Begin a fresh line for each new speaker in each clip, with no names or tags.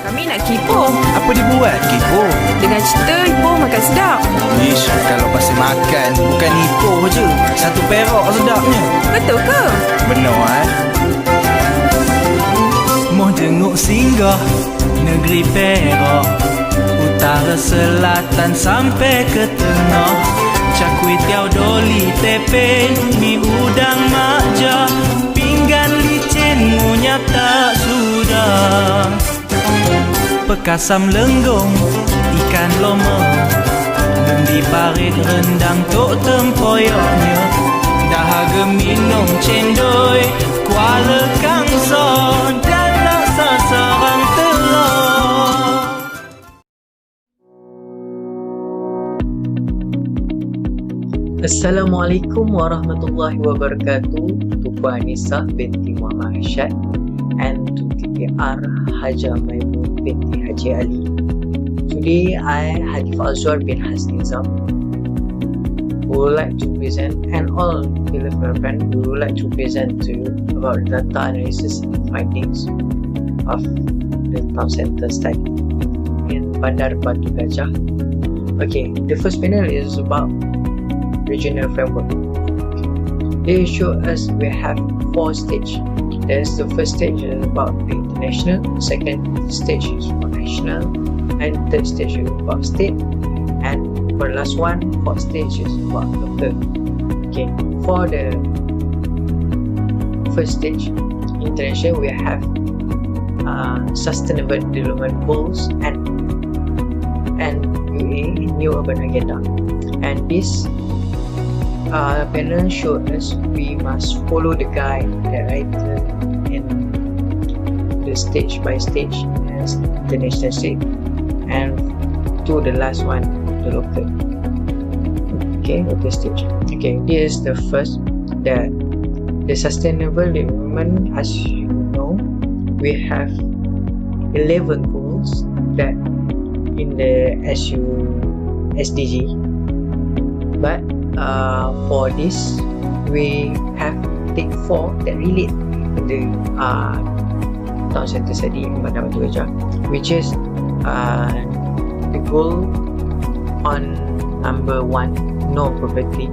Kami nak kipo.
Apa dibuat kipo?
Dengan cerita Ipoh makan sedap.
Ish, kalau pasal makan bukan Ipoh je. Satu perak sedapnya.
Betul ke?
Benar Moh jenguk singgah negeri Perak, utara selatan sampai ke tengah. Cakui tiaw doli tepe, mi udang makja, pinggan licin ngunyap tak sudah. Pekasam lenggong, ikan loma, di parit rendang tok tempoyoknya. Dahaga minum cendol, kuala kangsa, dan nak sasarang telur.
Assalamualaikum warahmatullahi wabarakatuh. To Puan Nisa binti Muhammad Arsyad and to TPR Hajah Maimun binti Haji Ali. Today I, Hadif Azwar bin Hasni Nizam, would like to present, and all beloved friends, we would like to present to you about data analysis and findings of the town center study in Bandar Batu Gajah. Okay, the first panel is about regional framework. They show us we have 4 stages. There's the first stage is about the international, second stage is for national, and third stage is about state, and for the last one, fourth stage is about local. Okay, for the first stage, international, we have sustainable development goals and UA, new urban agenda, and this panel showed us we must follow the guide that written in the stage by stage as the national state, and to the last one, the local. Okay, local stage. Okay, this is the first, the sustainable development. As you know, we have 11 goals that in the SDG, but for this we have take 4 that relate to the town center study in Bandar Batu Gajah, which is the goal on number 1, no poverty,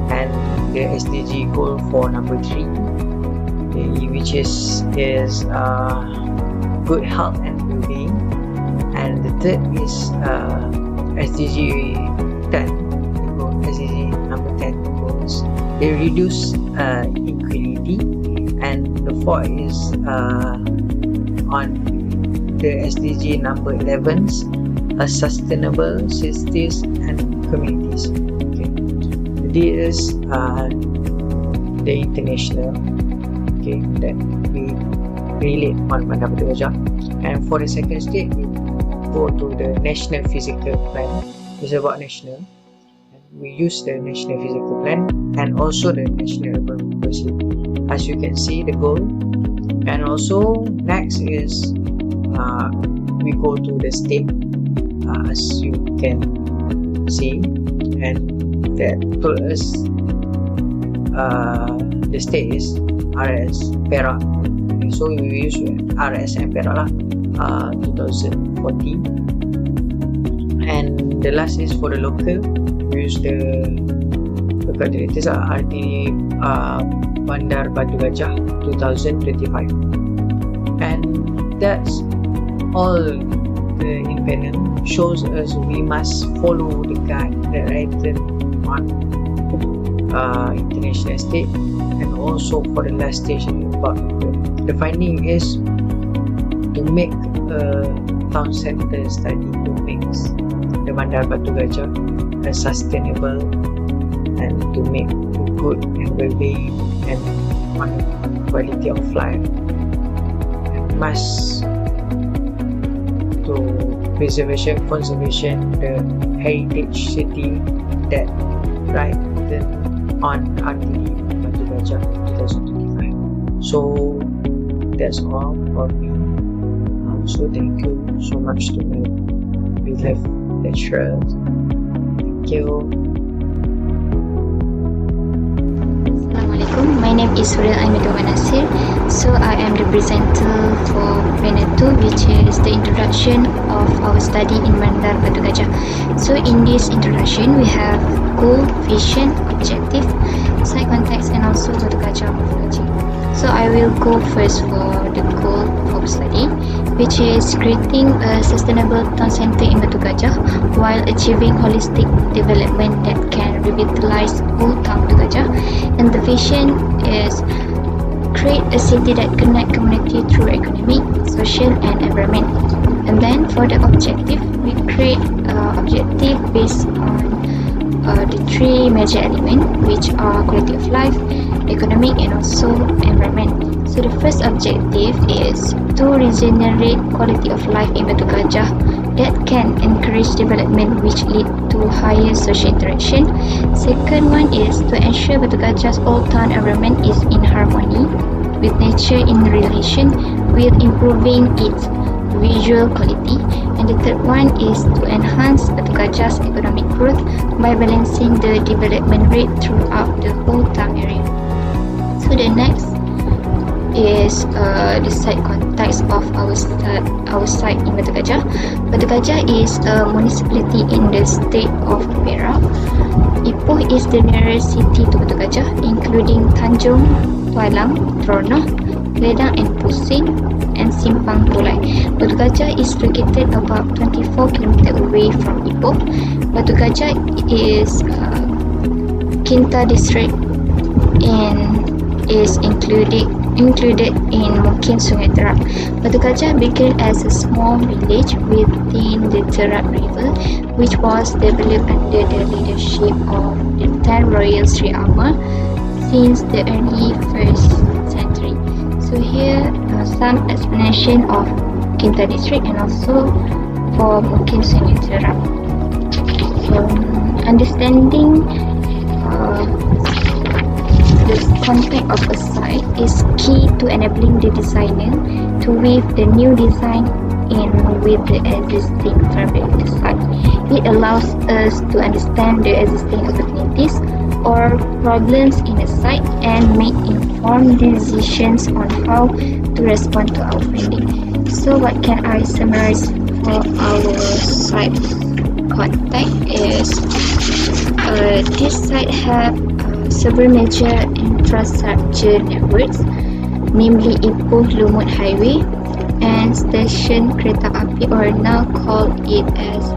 and the SDG goal for number 3, which is good health and well-being, and the third is SDG 10. SDG number 10 goals, they reduce inequality, and the fourth is on the SDG number 11, sustainable cities and communities. Okay, this is the international, okay, that we relate on Bandar Batu Gajah. And for the second stage, we go to the national physical plan. It's about national. We use the national physical plan and also the national urban policy, as you can see the goal. And also next is we go to the state, as you can see, and that told us the state is RS Perak. So we use RS and Perak 2014. And the last is for the local. Use the local directors RT Bandar Batu Gajah 2025, and that's all. The independent shows us we must follow the guide that written on international state, and also for the last stage about the finding is to make a town center study to mix the Bandar Batu Gajah sustainable, and to make good and well-being and on quality of life, and must to preservation, conservation the heritage city that right on RTD Batu Gajah 2025. So that's all for me. So thank you so much to my beloved lecturers. Thank you.
Assalamualaikum Assalamualaikum. My name is Surya Aimedova Nasir. So I am the presenter for panel 2, which is the introduction of our study in Bandar Batu Gajah. So in this introduction, we have goal, vision, objective, site context, and also Batu Gajah morphology. So I will go first for the goal of study, which is creating a sustainable town center in Batu Gajah while achieving holistic development that can revitalize old town Batu Gajah. And the vision is create a city that connect community through economic, social, and environment. And then for the objective, we create objective based on the three major elements, which are quality of life, economic, and also environment. So the first objective is to regenerate quality of life in Batu Gajah that can encourage development which lead to higher social interaction. Second one is to ensure Batu Gajah's old town environment is in harmony with nature in relation with improving its visual quality. And the third one is to enhance Batu Gajah's economic growth by balancing the development rate throughout the whole town area. So the next is the site context of our site in Batu Gajah. Batu Gajah is a municipality in the state of Perak. Ipoh is the nearest city to Batu Gajah, including Tanjung, Tualang, Tronoh, Ledang and Pusing, and Simpang Tulai. Batu Gajah is located about 24 km away from Ipoh. Batu Gajah is Kinta district and is included in Mukim Sungai Terap. Batu Gajah began as a small village within the Terap River, which was developed under the leadership of the 10 Royal Sri Amar since the early 1st century. So here some explanation of Kinta district and also for Mukim Sungai Terap. Understanding the content of a site is key to enabling the designer to weave the new design in with the existing fabric of the site. It allows us to understand the existing opportunities or problems in a site and make informed decisions on how to respond to our finding. So what can I summarize for our site context is this site have several major infrastructure networks, namely Ipoh Lumut Highway and Station Kereta Api, or now called it as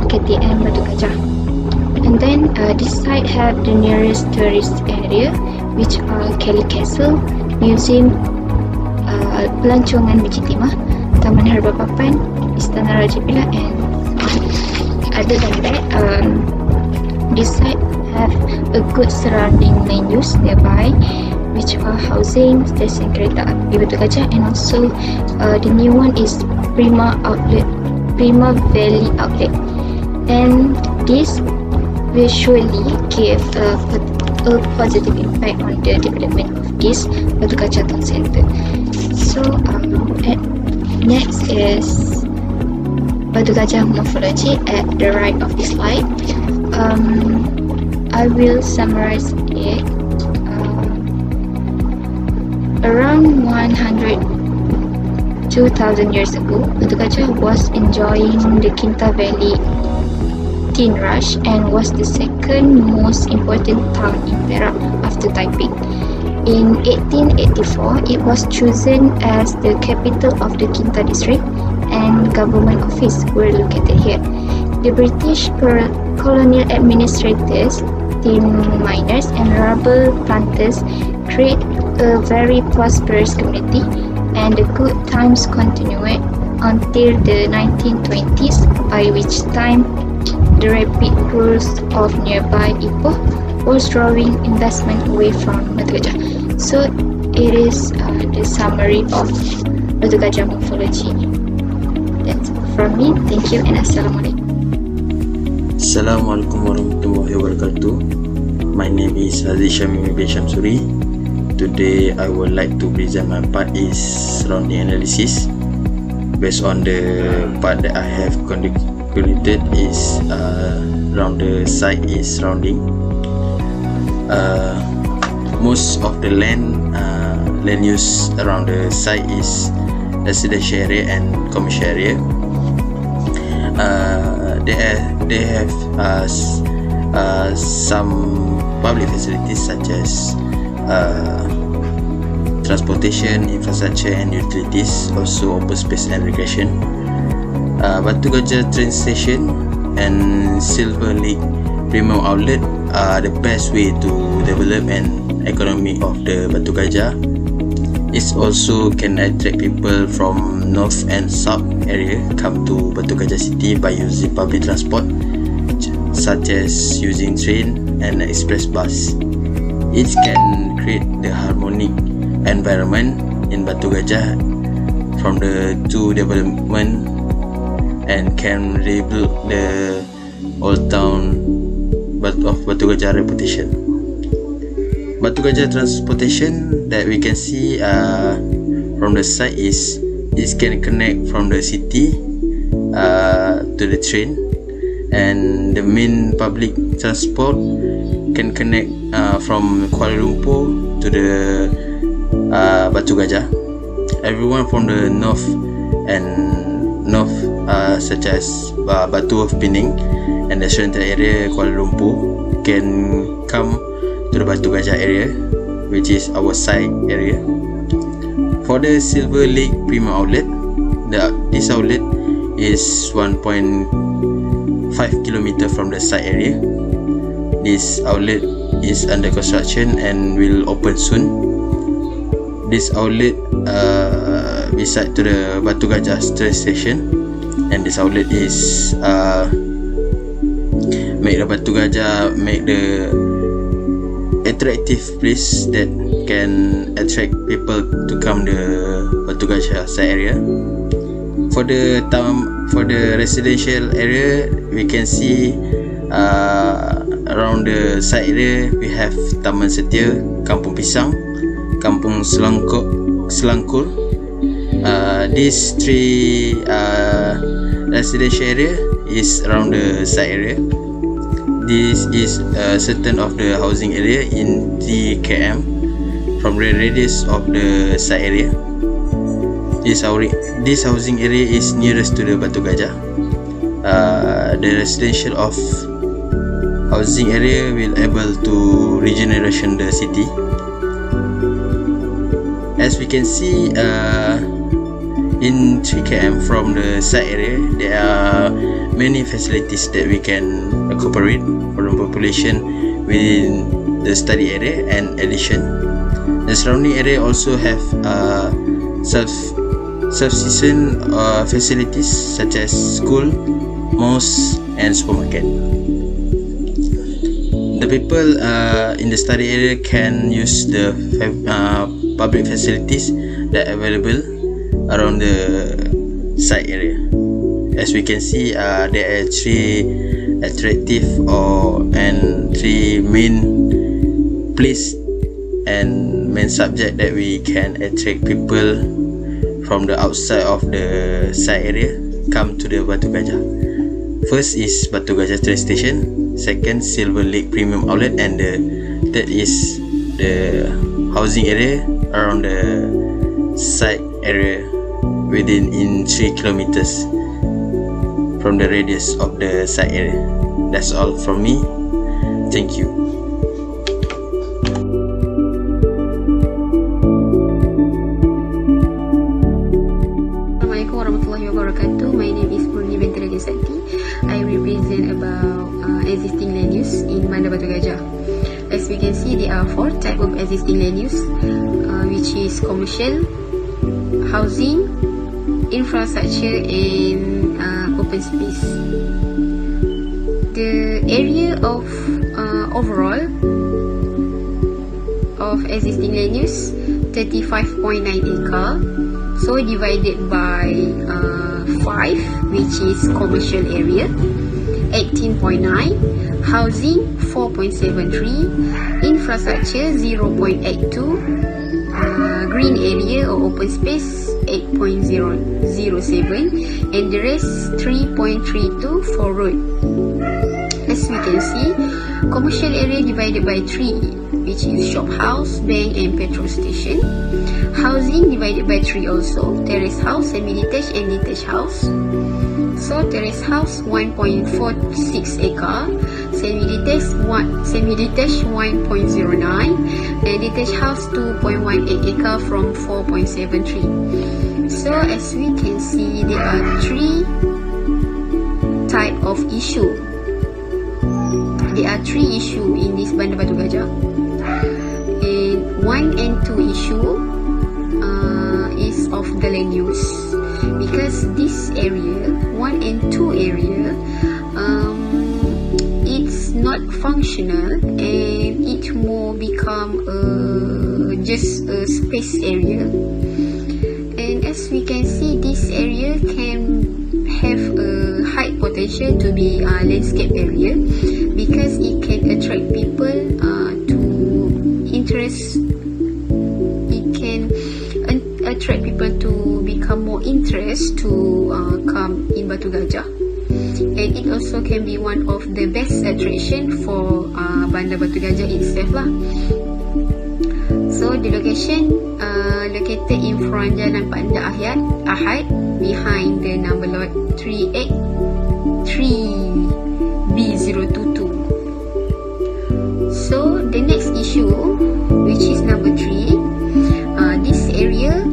KTM Batu Gajah. And then this site have the nearest tourist area, which are Kelly Castle, Museum Pelancongan Biji Timah, Taman Herba Papan, Istana Raja Pila, and other than that, this site have a good surrounding land use nearby, which are housing, station kereta api Batu Gajah, and also the new one is Prima Valley Outlet, and this will surely give a positive impact on the development of this Batu Gajah Town Centre. So next is Batu Gajah morphology at the right of this slide. I will summarize it. Around 102,000 years ago, Batu Gajah was enjoying the Kinta Valley tin rush and was the second most important town in Perak after Taiping. In 1884, it was chosen as the capital of the Kinta district and government office were located here. The British colonial administrators, tin miners and rubber planters create a very prosperous community, and the good times continued until the 1920s, by which time the rapid growth of nearby Ipoh was drawing investment away from Batu Gajah. So it is the summary of Batu Gajah morphology. That's from me. Thank you and Assalamualaikum.
Assalamualaikum warahmatullahi wabarakatuh. My name is Aziz Syamimi bin Syamsuri. Today I would like to present my part is surrounding analysis. Based on the part that I have concluded is around the site is surrounding. most of the land use around the site is residential area and commercial area. They have some public facilities such as transportation, infrastructure and utilities, also open space and recreation. Batu Gajah train station and Silver Lake Premium Outlet are the best way to develop an economy of the Batu Gajah. It also can attract people from north and south area come to Batu Gajah city by using public transport such as using train and express bus. It can create the harmonic environment in Batu Gajah from the two development and can rebuild the old town of Batu Gajah reputation. Batu Gajah transportation that we can see from the site is it can connect from the city to the train, and the main public transport can connect from Kuala Lumpur to the Batu Gajah. Everyone from the north such as Batu of Pening and the surrounding area Kuala Lumpur can come to the Batu Gajah area, which is our site area. For the Silver Lake Premium Outlet, this outlet is 1.5 km from the site area. This outlet is under construction and will open soon. This outlet beside to the Batu Gajah train station, and this outlet is make the Batu Gajah make the attractive place that can attract people to come the Batu Gajah site area. For the residential area, we can see around the site area we have Taman Setia, Kampung Pisang, Kampung Selangkur. These three residential area is around the site area. This is certain of the housing area in 3 km from the radius of the site area. This housing area is nearest to the Batu Gajah. The residential of housing area will able to regeneration the city. As we can see, in 3 km from the site area, there are many facilities that we can incorporate for the population within the study area. And addition, the surrounding area also have subsistence facilities such as school, mosque and supermarket. The people in the study area can use the public facilities that are available around the site area. As we can see, there are three attractive and three main place and main subject that we can attract people from the outside of the site area come to the Batu Gajah. First is Batu Gajah train station, second Silver Lake Premium Outlet, and the third is the housing area around the site area within 3 kilometers from the radius of the site area. That's all from me. Thank you.
Assalamualaikum warahmatullahi wabarakatuh. My name is Purni binti Raja Sakti. I represent about existing land use in Bandar Batu Gajah. As we can see, there are 4 types of existing land use, which is commercial, housing, infrastructure and open space. The area of overall of existing land use 35.9 acre, so divided by 5, which is commercial area, 18.9, housing 4.73, infrastructure 0.82, green area or open space 8.007, and the rest 3.32 for road. As we can see, commercial area divided by 3, which is shop house, bank and petrol station. Housing divided by 3 also, terrace house, semi-detached and detached house. So terrace house 1.46 acre, semi-detached 1.09, and detached house 2.18 acre from 4.73. So as we can see, there are 3 type of issue. There are 3 issue in this Bandar Batu Gajah, and 1 and 2 issue is of the land use, because this area 1 and 2 area it's not functional, and it more become just a space area. And as we can see, this area can have a high potential to be a landscape area, because it can attract people to interest. It can attract people to become more interest to come in Batu Gajah, and it also can be one of the best attraction for Bandar Batu Gajah itself lah. So the location located in front Jalan Bandar Ahad, behind the number lot 383B022. So the next issue, which is number 3, this area,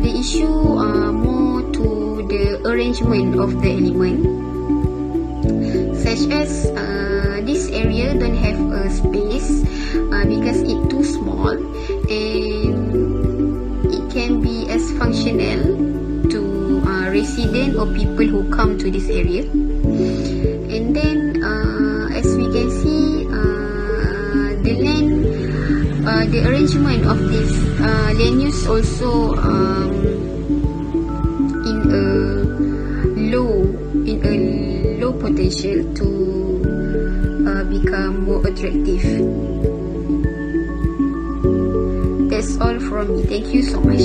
the issue more to the arrangement of the element, such as this area don't have a space because it's too small, and it can be as functional to resident or people who come to this area. And then as we can see, the land, the arrangement of this land use also in a low potential to become more attractive. That's all from me. Thank you so much.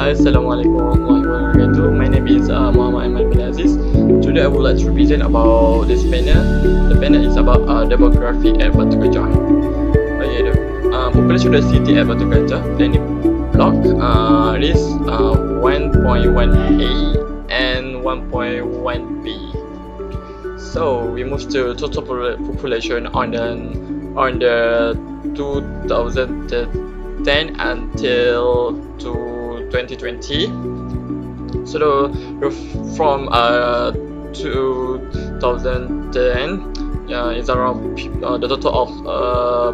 Assalamualaikum warahmatullahi wabarakatuh. My name is Muhammad Ahmad bin Aziz. Today I would like to present about this panel. The panel is about demography at Batu Gajah. Okay, the population of the city at Batu Gajah, planning block is 1.1A and 1.1B. So we move to total population on the 2010 until 2020. So from 2010 is around the total of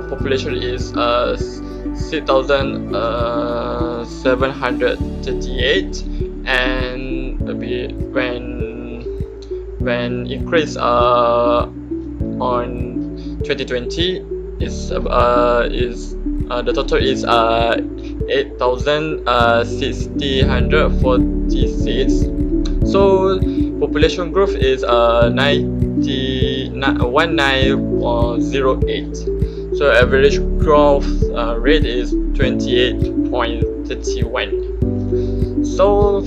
population is 6,738, and when increase on 2020 is the total is 8,646. So population growth is 1908. So average growth rate is 28.31. So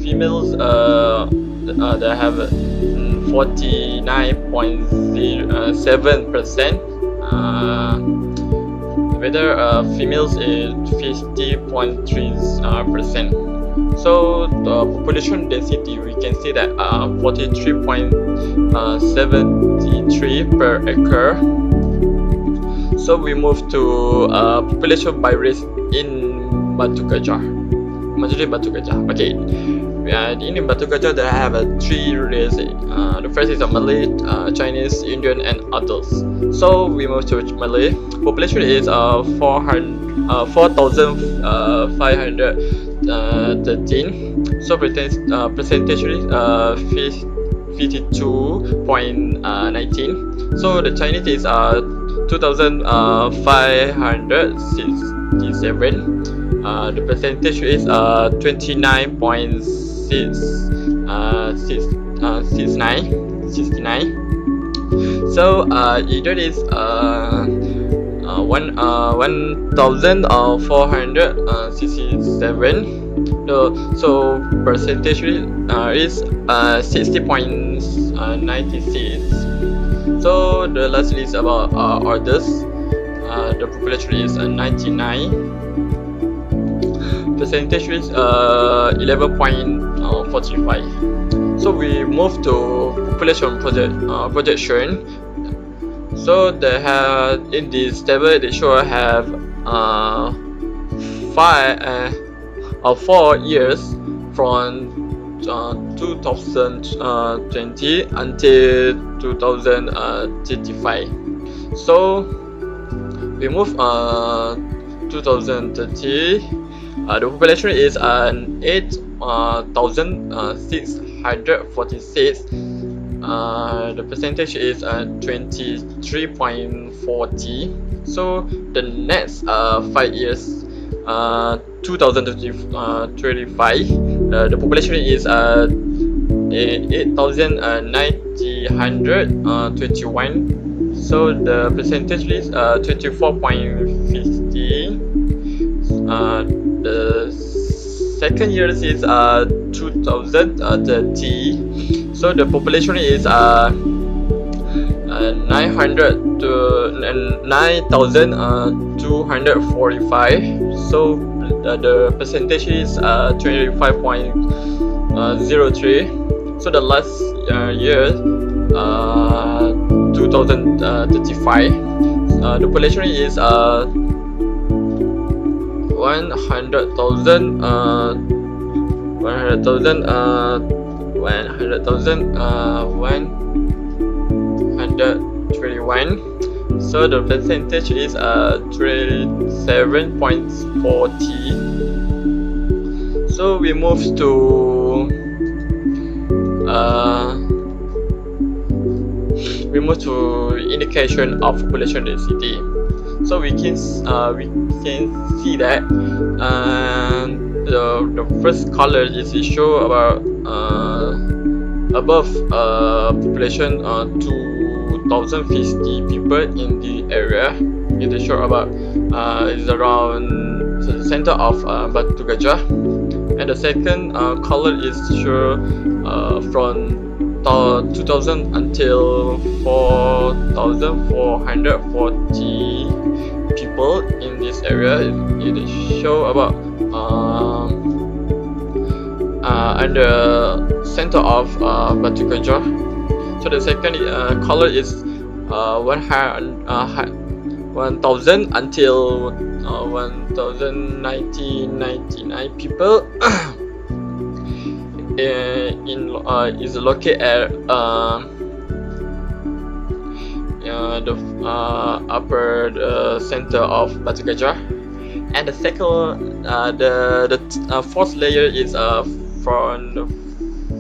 females they have 49.07%. Whether females is 50.3%. So the population density, we can see that 43.73 per acre. So we move to population by race in Batu Gajah. Majority Batu Gajah. Okay. In Batu Gajah, they have 3 races. The first is Malay, Chinese, Indian, and others. So we move to Malay. Population is 4,513. So percentage is 52.19. So the Chinese is 2,567. The percentage is 29.69. So either is 1,467. So percentage is 60.96. So the last list about orders. The population is 99. Percentage is 11.45. So we move to population projection. So they have in this table they show have 4 years from 2020 until 2035. So we move 2030. The population is 8,646. The percentage is 23.40. So the next 5 years, 2035, the population is 8,921. So the percentage is 24.50. The second year is 2030. So the population is 9,245. So the percentage is 25.03. So the last year, 2035, the population is 100,000. 121. So the percentage is 27.40. So we move to indication of population density. So we can see that the first color is show about above population 2,050 people in the area. It show about is around the center of Batu Gajah, and the second color is show from 2,000 until 4,440 people in this area. It show about under center of Batu Gajah. So the second color is 1,000 until 1,999 people is located at the upper center of Batu Gajah. And the second, the fourth layer is from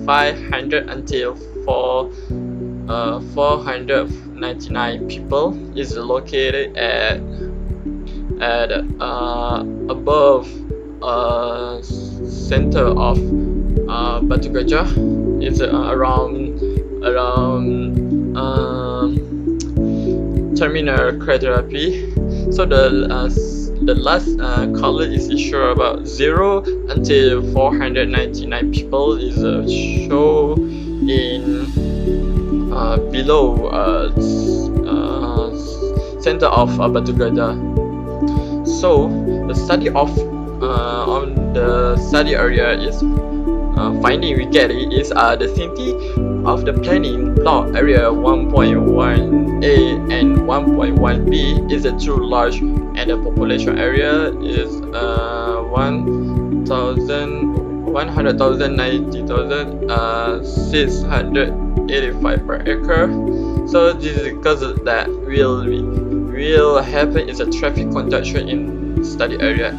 500 until 499 people is located at above center of Batu Gajah. Is around terminal cryotherapy. So the last color is show about 0 until 499 people is show in below center of Batu Gajah. So the study of on the study area is finding we get it is the vicinity of the planning plot area 1.1A and 1.1B is too large, and the population area is 100,090,685 per acre. So this is because that will happen is a traffic congestion in study area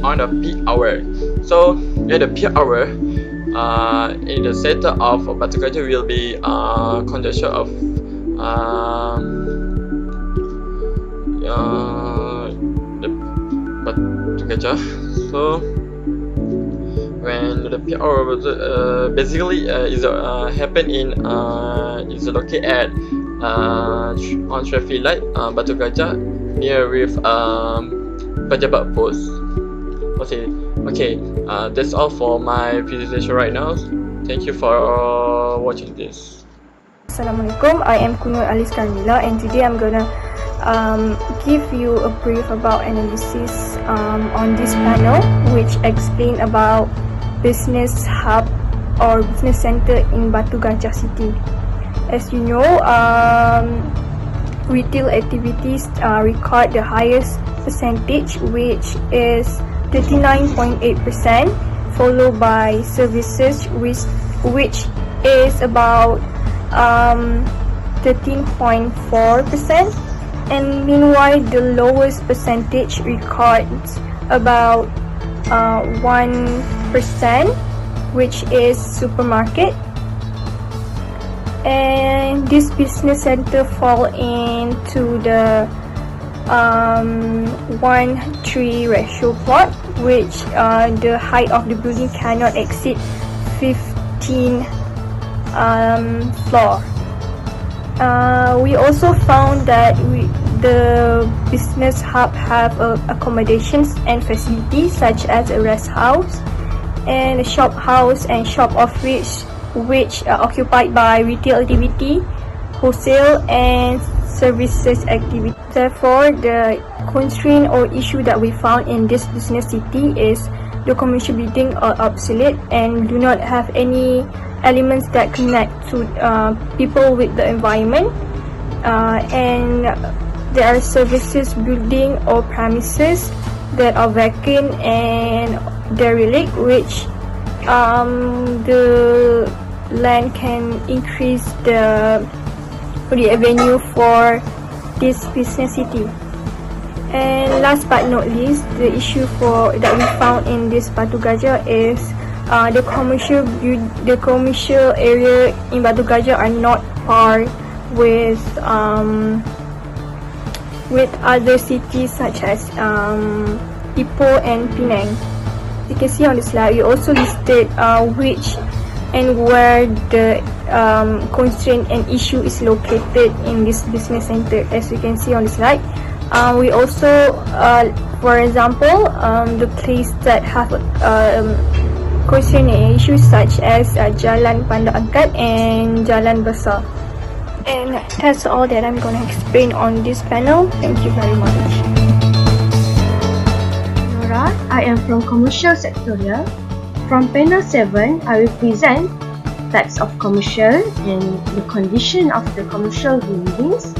on the peak hour. So at the peak hour, in the center of Batu Gajah will be congestion of Gajah. So when the PR basically is happen in is located at on traffic light Batu Gajah near with pejabat post. Okay, that's all for my presentation right now. Thank you for watching this.
Assalamualaikum, I am Kunur Alis Karmila, and today I'm gonna give you a brief about analysis on this panel, which explain about business hub or business center in Batu Gajah City. As you know, retail activities record the highest percentage, which is 39.8%, followed by services, which is about 13.4%, and meanwhile the lowest percentage records about 1%, which is supermarket. And this business center fall into the 1:3 ratio plot, which the height of the building cannot exceed 15 floor. We also found that the business hub have accommodations and facilities such as a rest house and a shop house and shop office, which are occupied by retail activity, wholesale and services activity. Therefore, the constraint or issue that we found in this business city is the commercial building are obsolete and do not have any elements that connect to people with the environment, and there are services building or premises that are vacant and derelict, which the land can increase the revenue for this business city. And last but not least, the issue that we found in this Batu Gajah is the commercial area in Batu Gajah are not par with other cities such as Ipoh and Penang. You can see on the slide, we also listed which and where the constraint and issue is located in this business center. As you can see on the slide, we also, for example, the place that have constraint and issues such as Jalan Pandang Angkat and Jalan Besar. And that's all that I'm going to explain on this panel. Thank you very much.
Nora, I am from Commercial Sectorial. From panel 7, I will present types of commercial and the condition of the commercial buildings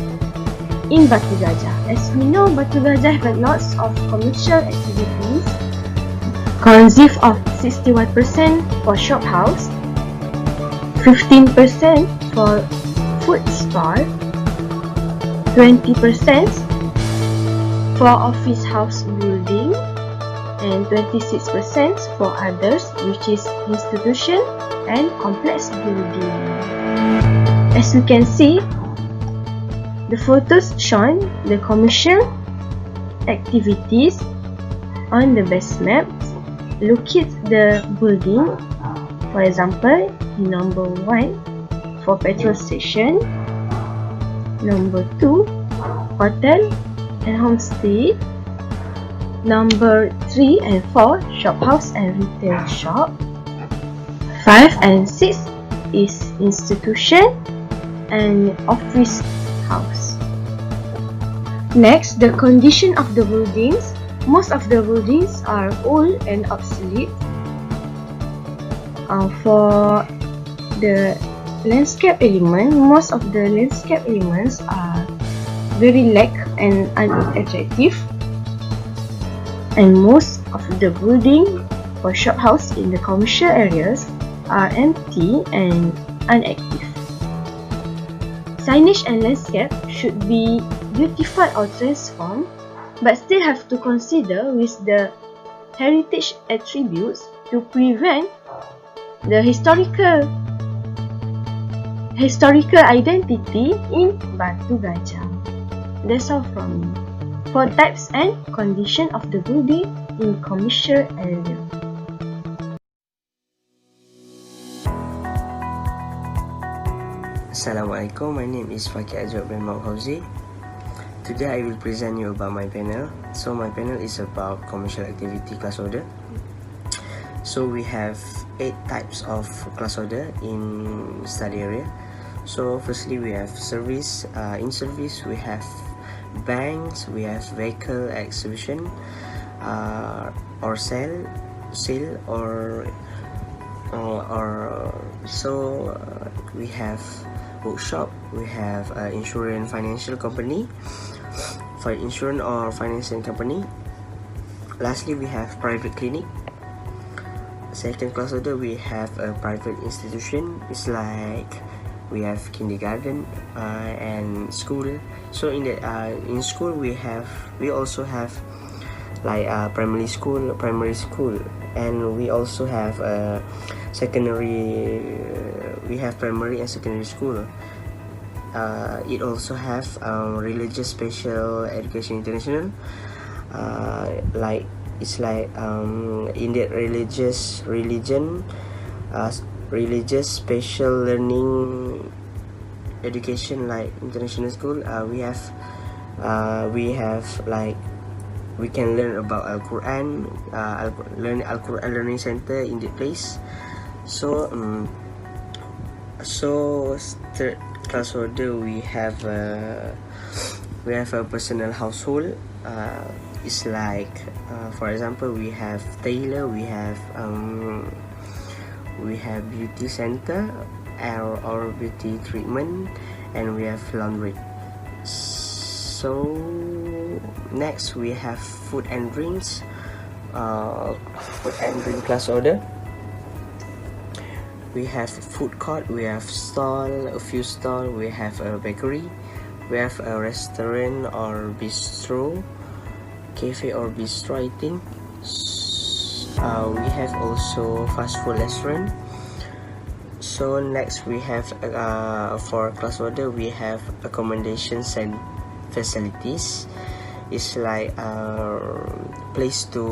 in Batu Gajah. As we know, Batu Gajah has lots of commercial activities, consist of 61% for shop house, 15% for food store, 20% for office house building, and 26% for others, which is institution and complex building. As you can see, the photos shown the commercial activities on the base map. Locate the building, for example, number 1 for petrol station, number 2 hotel and homestay, number 3 and 4 shop house and retail shop, 5 and 6 is institution and office house. Next, the condition of the buildings. Most of the buildings are old and obsolete. For the landscape element, most of the landscape elements are very lack and unattractive, and most of the building for shop house in the commercial areas are empty and inactive. Signage and landscape should be beautified or transformed, but still have to consider with the heritage attributes to prevent the historical identity in Batu Gajah. That's all from me. for types and condition of the building in commercial area.
Assalamualaikum, my name is Fakir Ajwab bin Hauzi. Today I will present you about my panel. So my panel is about commercial activity class order. So we have 8 types of class order in study area. So firstly we have service. In service we have banks, we have vehicle exhibition, or sale or we have bookshop, we have insurance financial company, for insurance or financial company. Lastly we have private clinic. Second class order we have a private institution. It's like we have kindergarten and school. So in school we also have like primary school, and we also have secondary. We have primary and secondary school. It also have religious special education international. Like it's like in that religious special learning education like international school. We have like we can learn about Al-Quran, Al-Quran learning center in the place. So third class order we have a personal household. It's like for example we have tailor, we have beauty center or beauty treatment, and we have laundry. So next we have food and drinks. Food and drink class order. We have food court, we have a few stall, we have a bakery, we have a restaurant or bistro, cafe or bistro I think. We have also fast food restaurant. So next we have for class order we have accommodations and facilities. It's like place to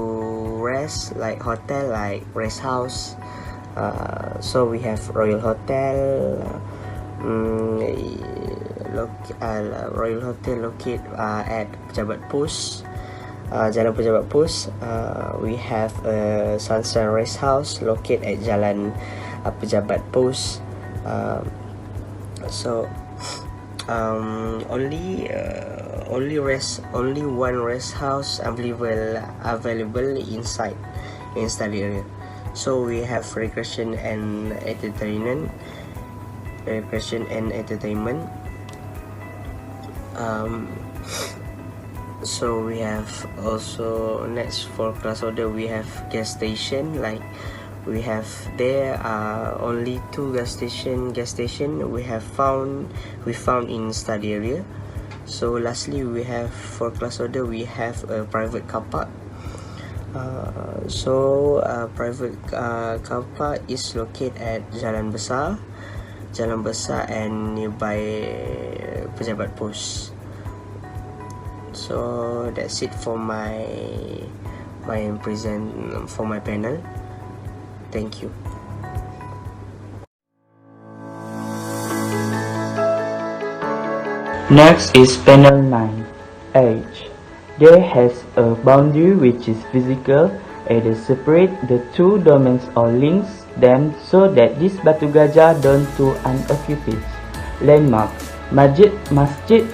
rest, like hotel, like rest house. So we have Royal Hotel, Royal Hotel located at Pejabat Pos, Jalan Pejabat Pos. We have Sunshine Rest House located at Jalan Pejabat Pos. Only one rest house available inside in study area. So we have recreation and entertainment. So we have also next for class order we have gas station. Like we have there only 2 gas station we found in study area. So lastly we have for class order we have a private car park. Private car park is located at Jalan Besar and nearby Pejabat Pos. So that's it for my panel. Thank you.
Next is panel 9, age. There has a boundary which is physical and separate the 2 domains or links them so that this Batu Gajah don't to unoccupied. Landmark. Masjid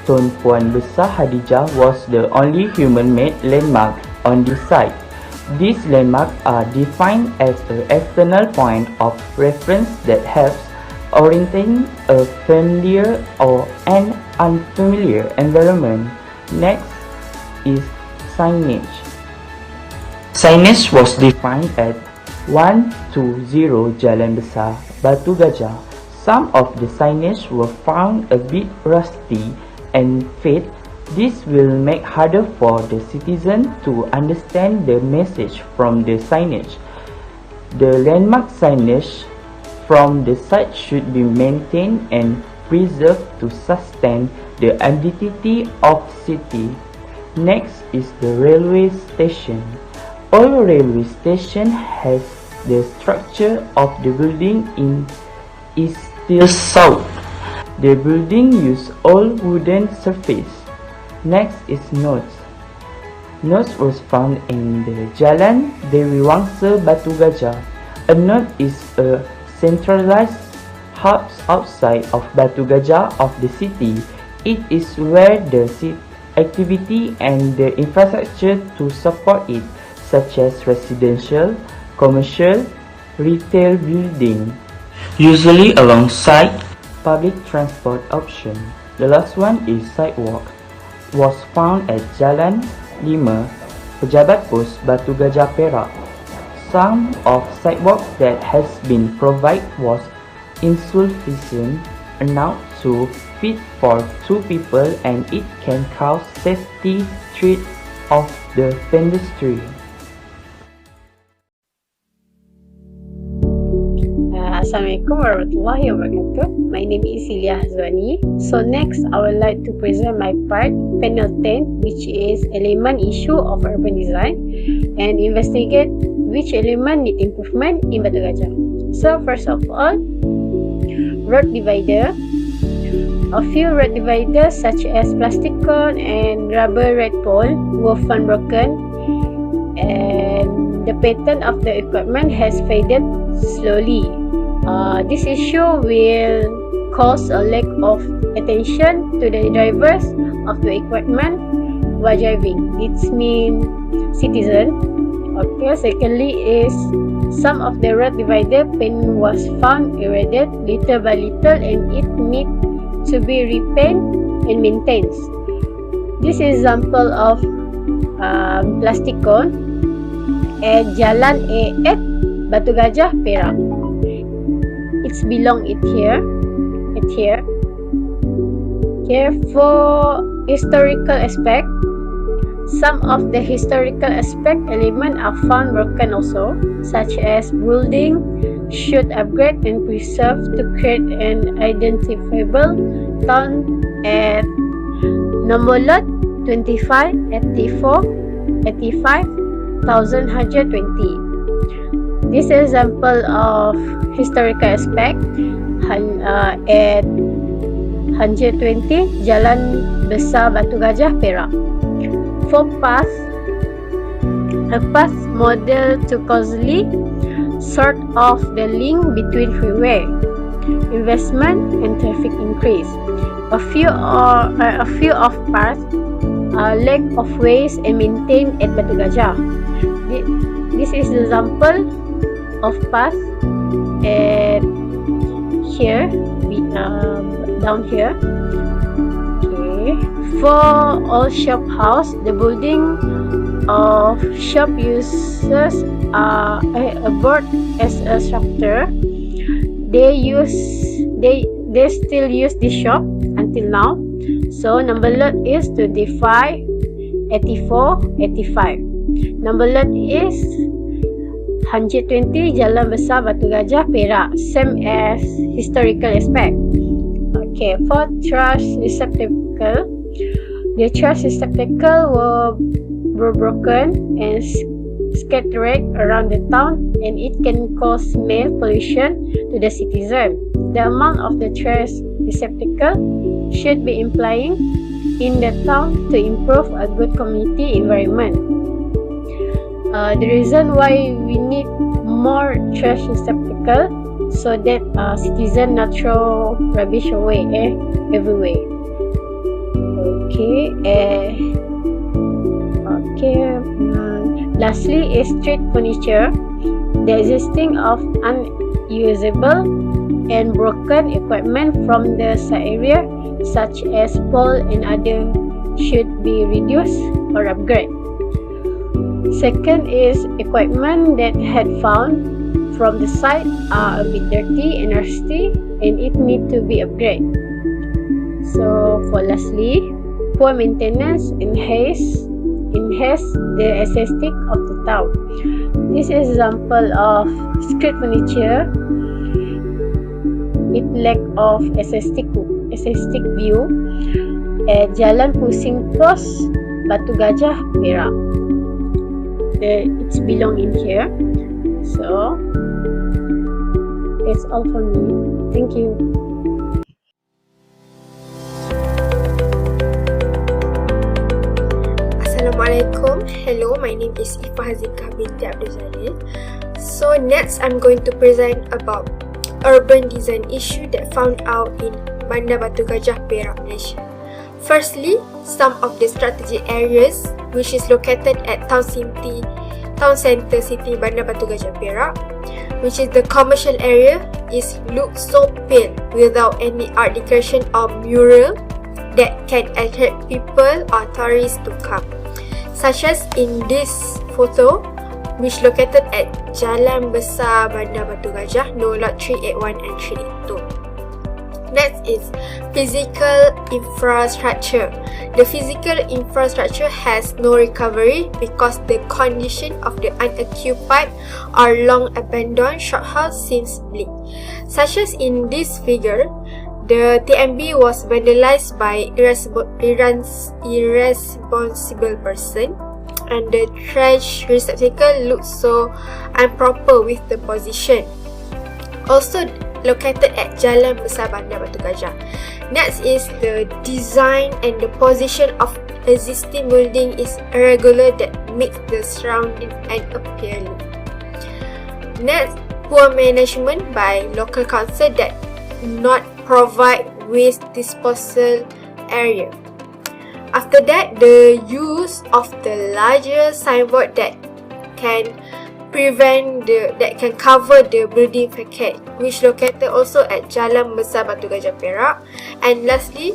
Tun Puan Besar Hadijah was the only human-made landmark on this site. These landmarks are defined as an external point of reference that helps orienting a familiar or an unfamiliar environment. Next is signage. Signage was defined at 120 Jalan Besar, Batu Gajah. Some of the signage were found a bit rusty and faded. This will make harder for the citizen to understand the message from the signage. The landmark signage from the site should be maintained and preserved to sustain the identity of city. Next is the railway station. All railway station has the structure of the building is still south. The building use all wooden surface. Next is notes. Notes was found in the Jalan Dewi Wangsa Batu Gajah. A node is a centralized hub outside of Batu Gajah of the city. It is where the activity and the infrastructure to support it, such as residential, commercial, retail building, usually alongside public transport option. The last one is sidewalk. Was found at Jalan 5, Pejabat Pos Batu Gajah Perak. Some of sidewalk that has been provided was insufficient enough to fit for 2 people and it can cause safety threat of the pedestrian.
Assalamualaikum warahmatullahi wabarakatuh. My name is Ilya Hazwani. So next, I would like to present my part, panel 10, which is element issue of urban design, and investigate which element need improvement in Batu Gajah. So first of all, road divider. A few road dividers such as plastic cone and rubber red pole were found broken, and the pattern of the equipment has faded slowly. This issue will cause a lack of attention to the drivers of the equipment while driving. It means citizen. Okay, secondly is some of the road divider pin was found eroded little by little and it need to be repainted and maintained. This is example of plastic cone at Jalan A8 Batu Gajah Perak. It's belong here. Okay, for historical aspect, some of the historical aspect element are found broken also, such as building should upgrade and preserve to create an identifiable town at number lot 25 84 85,120. This is example of historical aspect at 120 Jalan Besar Batu Gajah Perak. For path, a path model to causally sort of the link between freeway, investment and traffic increase. A few of paths lack of ways and maintained at Batu Gajah. This is the example of path at here, down here. Okay. For all shop house, the building of shop uses a board as a structure. They still use this shop until now. So number lot is 25 84 85. Number lot is 120 Jalan Besar Batu Gajah Perak, same as historical aspect. Okay, for trash receptacle, the trash receptacle were broken and scattered around the town, and it can cause smell pollution to the citizen. The amount of the trash receptacle should be implying in the town to improve a good community environment. The reason why we need more trash receptacle so that citizen not throw rubbish away everywhere. Okay. Lastly is street furniture. The existing of unusable and broken equipment from the side area, such as pole and other, should be reduced or upgraded. Second is equipment that had found from the site are a bit dirty and rusty and it need to be upgraded. So for lastly, poor maintenance enhance the aesthetic of the town. This is example of street furniture. It lack of aesthetic view at Jalan Pusing Pos Batu Gajah, Perak. It's belong in here. So that's all for me. Thank you.
Assalamualaikum. Hello, my name is Ifah Hazikah binti Abdul Jalil. So next I'm going to present about urban design issue that found out in Bandar Batu Gajah, Perak, Malaysia. Firstly, some of the strategic areas which is located at Town Centre City Bandar Batu Gajah, Perak, which is the commercial area, is look so pale without any art decoration or mural that can attract people or tourists to come. Such as in this photo, which located at Jalan Besar Bandar Batu Gajah, no lot 381 and 382. Next is physical infrastructure. The physical infrastructure has no recovery because the condition of the unoccupied or long abandoned shophouse seems bleak. Such as in this figure, the TMB was vandalized by irresponsible person, and the trash receptacle looks so improper with the position. Also located at Jalan Besar Bandar Batu Gajah. Next is the design and the position of existing building is irregular that makes the surrounding unappealing. Next, poor management by local council that not provide waste disposal area. After that, the use of the larger signboard that can cover the building facade, which located also at Jalan Besar Batu Gajah, Perak. And lastly,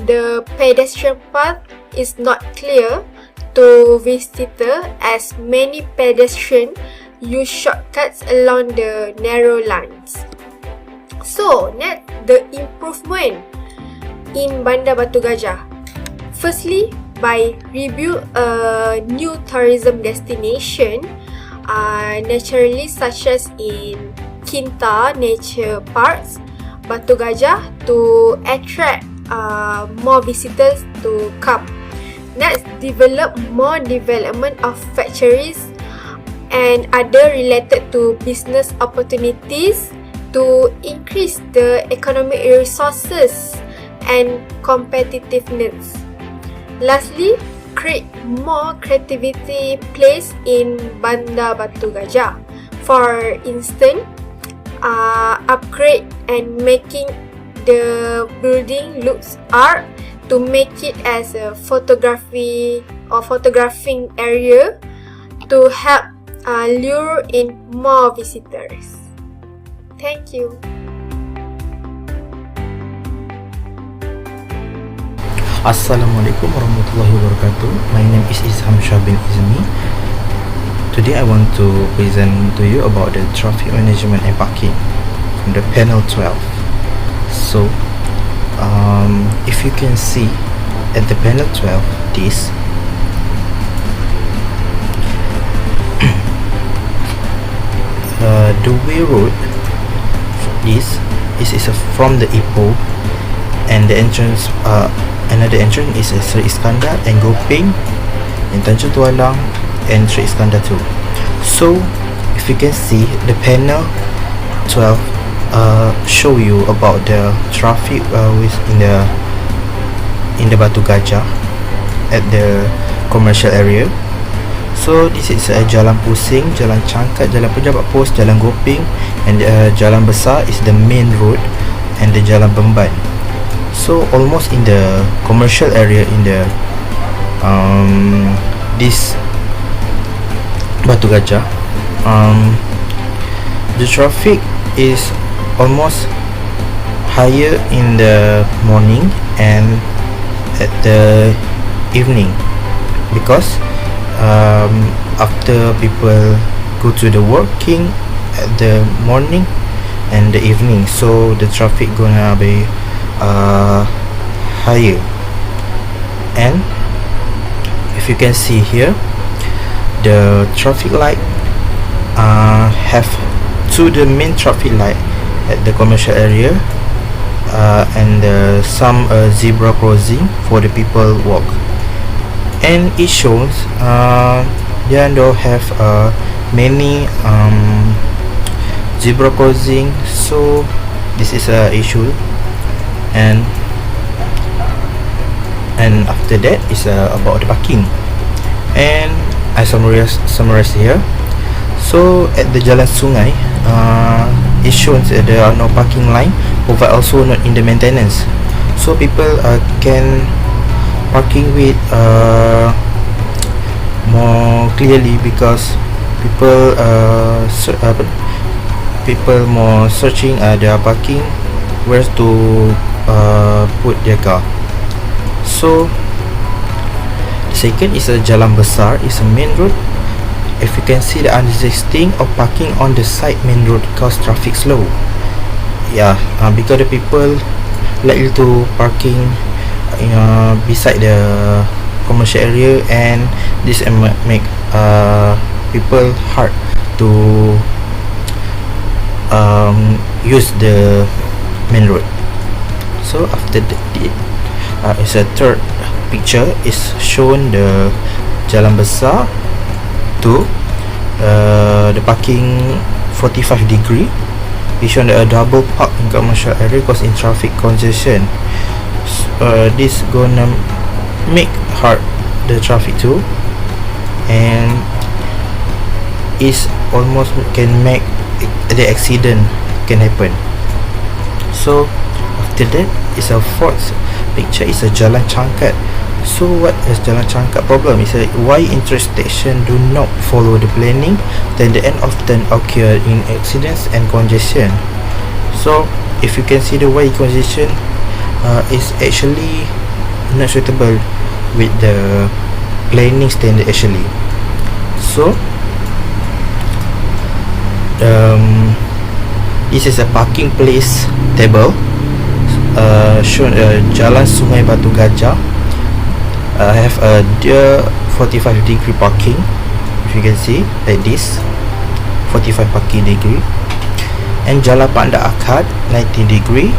the pedestrian path is not clear to visitor as many pedestrians use shortcuts along the narrow lines. So, next, the improvement in Bandar Batu Gajah. Firstly, by rebuild a new tourism destination, naturally such as in Kinta Nature Parks, Batu Gajah, to attract more visitors to come. Next, develop more development of factories and other related to business opportunities to increase the economic resources and competitiveness. Lastly, create more creativity place in Bandar Batu Gajah. For instance, upgrade and making the building looks art to make it as a photography or photographing area to help lure in more visitors. Thank you.
Assalamualaikum warahmatullahi wabarakatuh. My name is Isham Shah bin Izmi. Today I want to present to you about the traffic management and parking from the panel 12. So, if you can see at the panel 12, this the way road is from the Ipoh, and the entrance another entrance is Sri Iskandar and Gopeng in Tanjung Tualang and Sri Iskandar too. So if you can see, the panel 12 show you about the traffic in the Batu Gajah at the commercial area. So this is Jalan Pusing, Jalan Cangkat, Jalan Pejabat Pos, Jalan Gopeng, and Jalan Besar is the main road, and the Jalan Bemban. So almost in the commercial area in the this Batu Gajah, the traffic is almost higher in the morning and at the evening, because after people go to the working at the morning and the evening, so the traffic gonna be higher. And if you can see here, the traffic light have the main traffic light at the commercial area, and some zebra crossing for the people walk. and it shows they don't have many zebra crossing, so this is a issue. And after that is about the parking, and I summarize here. So at the Jalan Sungai, it shows that there are no parking line, but also not in the maintenance, so people can parking with more clearly, because people more searching their parking, where to put their car. So the second is a Jalan Besar, is a main road. If you can see the existing of parking on the side main road cause traffic slow. Because the people likely to parking beside the commercial area, and this make people hard to use the main road. So after that, is a third picture is shown the Jalan Besar to the parking 45 degree. It's shown a double park in commercial area cause in traffic congestion. This gonna make hard the traffic too, and is almost can make the accident can happen. So after that is a fourth picture is a Jalan Cangkat. So what is Jalan Cangkat problem is why interstation do not follow the planning, then the end often occur in accidents and congestion. So if you can see the way congestion is actually not suitable with the planning standard actually. So this is a parking place table shown Jalan Sungai Batu Gajah. Have a 45 degree parking, if you can see like this 45 parking degree, and Jalan Panda Akad 90 degree,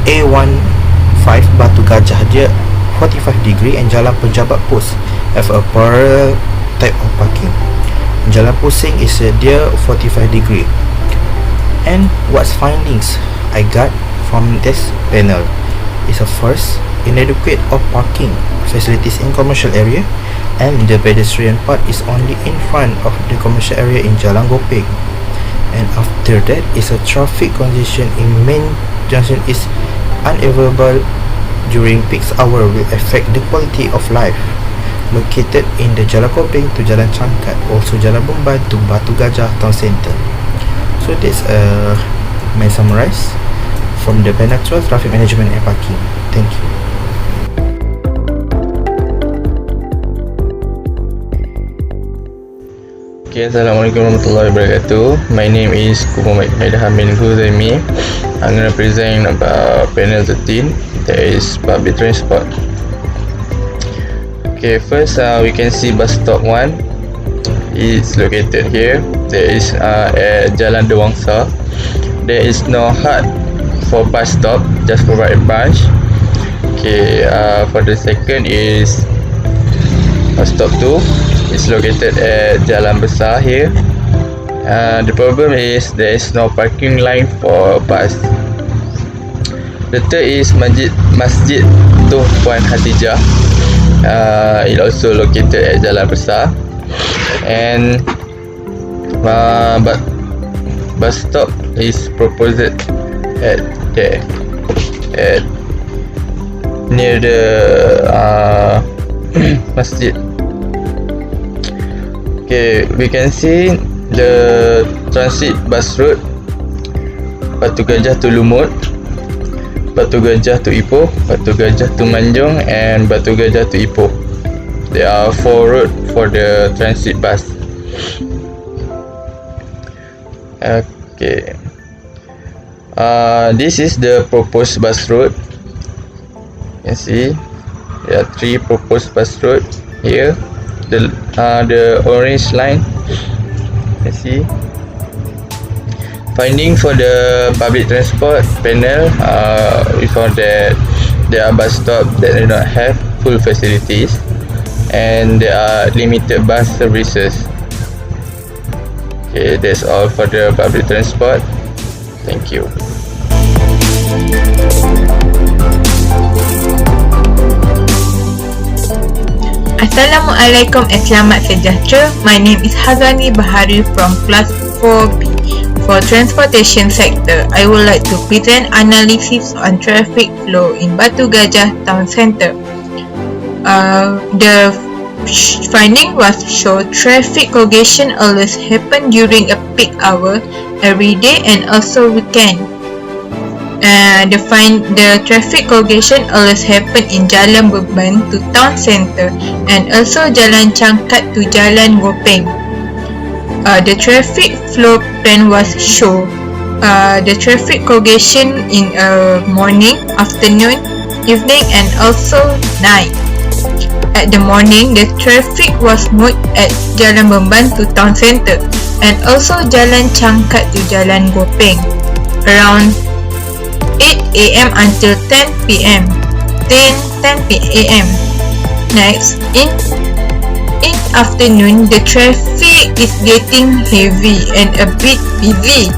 A15 Batu Gajah dia 45 degree, and Jalan Pejabat Pos have a parallel type of parking. Jalan Pusing is dia 45 degree. And what's findings I got from this panel is a first, inadequate of parking facilities in commercial area, and the pedestrian part is only in front of the commercial area in Jalan Gopeng. And after that is a traffic congestion in main junction is unavailable during peak hour, will affect the quality of life. Located in the Jalan Gopeng to Jalan Cangkat, also Jalan Bombai to Batu Gajah Town Centre. So this may summarize from the panel 12 traffic management and parking. Thank you.
Okay, Assalamualaikum warahmatullahi wabarakatuh. My name is Muhammad Hamin Guzemi. I'm going to present about panel 13, that is public transport. Okay, first we can see bus stop 1. It's located here. There is at Jalan Dewangsa. There is no hut for bus stop, just provide a branch. Okay, for the second is bus stop 2. It's located at Jalan Besar here. The problem is there is no parking line for bus. The third is Masjid Puan Hatijah. It also located at Jalan Besar. And but bus stop is proposed at there, at near the masjid. Okay, we can see the transit bus route Batu Gajah to Lumut, Batu Gajah to Ipoh, Batu Gajah to Manjung, and Batu Gajah to Ipoh. There are 4 routes for the transit bus. Okay, this is the proposed bus route. You can see there are 3 proposed bus route here. The orange line, you can see. Finding for the public transport panel, we found that there are bus stops that do not have full facilities, and there are limited bus services. Okay, that's all for the public transport. Thank you.
Assalamualaikum and selamat sejahtera. My name is Hazani Bahari from class 4B. For transportation sector, I would like to present analysis on traffic flow in Batu Gajah town centre. The finding was show traffic congestion always happen during a peak hour every day and also weekend. The traffic congestion always happen in Jalan Beban to town centre and also Jalan Cangkat to Jalan Gopeng. The traffic flow plan was show the traffic congestion in morning, afternoon, evening and also night. At the morning, the traffic was moved at Jalan Beban to town centre and also Jalan Cangkat to Jalan Gopeng around 8 AM until 10 PM. 10 AM. Next, in afternoon, the traffic is getting heavy and a bit busy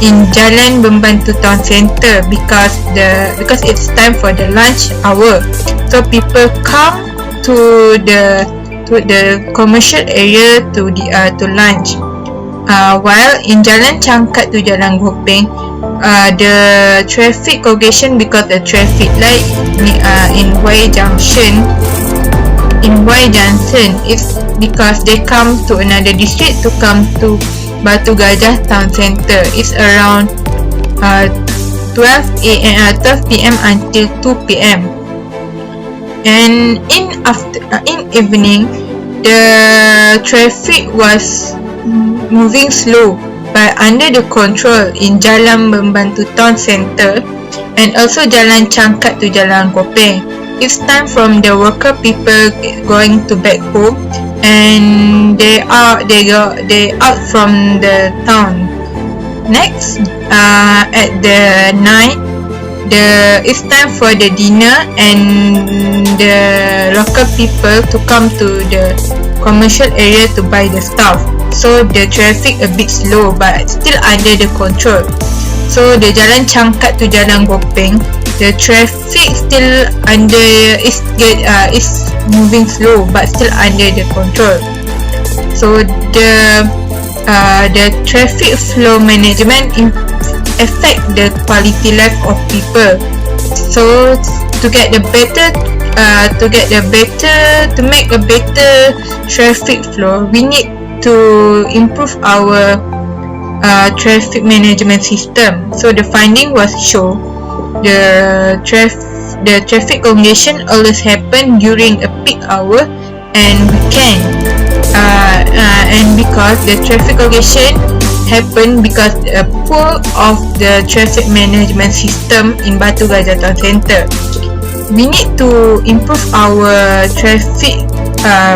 in Jalan Beban to town centre because it's time for the lunch hour. So people come to the commercial area to lunch. While in Jalan Cangkat to Jalan Gopeng, the traffic congestion because the traffic light in Y Junction is because they come to another district to come to Batu Gajah town centre. It's around 12 PM until 2 PM. And in evening, the traffic was moving slow but under the control in Jalan Beban to town centre and also Jalan Cangkat to Jalan Gopeng. It's time from the worker people going to back home and they out from the town. Next, at the night, it's time for the dinner and the local people to come to the commercial area to buy the stuff. So the traffic a bit slow but still under the control. So the Jalan Cangkat to Jalan Gopeng, the traffic still is moving slow but still under the control. So the traffic flow management affect the quality life of people. So to make a better traffic flow, we need to improve our traffic management system. So the finding was show the traffic congestion always happen during a peak hour and weekend. And because the traffic congestion happen because a poor of the traffic management system in Batu Gajah town centre. We need to improve our traffic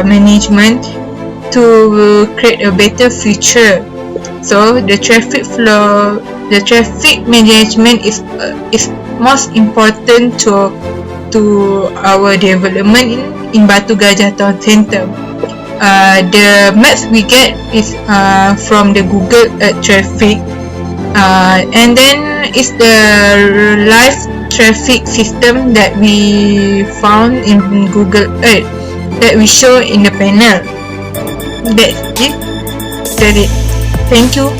management to create a better future. So the traffic management is most important to our development in Batu Gajah town centre. The maps we get is from the Google Earth traffic, and then it's the live traffic system that we found in Google Earth that we show in the panel. That's it. Thank you.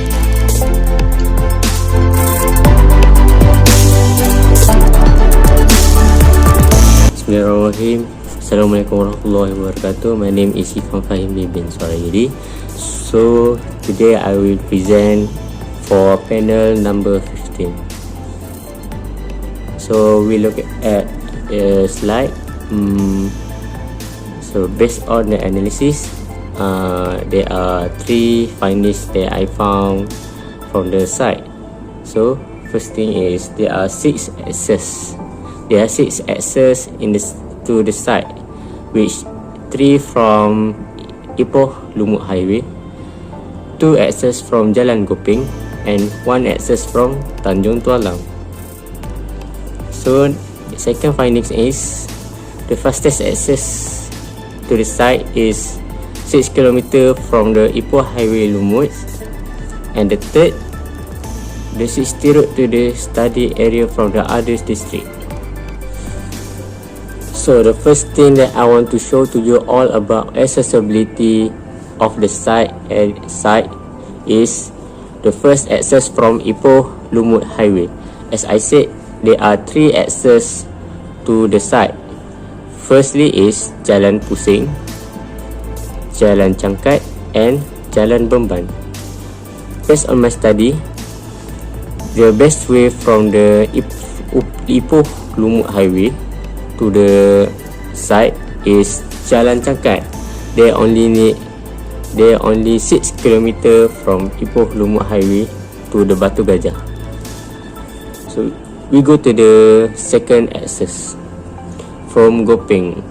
Bismillahirrahmanirrahim. Assalamualaikum warahmatullahi wabarakatuh. My name is Ifan Fahim bin Suaraidi. So today I will present for panel number 15. So we look at a slide. So based on the analysis, there are 3 findings that I found from the site. So first thing is there are 6 access. There are 6 access to the site, which 3 from Ipoh Lumut Highway, 2 access from Jalan Gopeng, and 1 access from Tanjung Tualang. So the second findings is The fastest access to the site is 6 km from the Ipoh Highway Lumut, and the third, the 60 road to the study area from the others district. So the first thing that I want to show to you all about accessibility of the site is the first access from Ipoh Lumut Highway. As I said, there are 3 access to the site. Firstly is Jalan Pusing, Jalan Cangkat, and Jalan Bemban. Based on my study, the best way from the Ipoh Lumut Highway to the site is Jalan Cangkat. They only 6 km from Ipoh Lumut Highway to the Batu Gajah. So we go to the second access from Gopeng.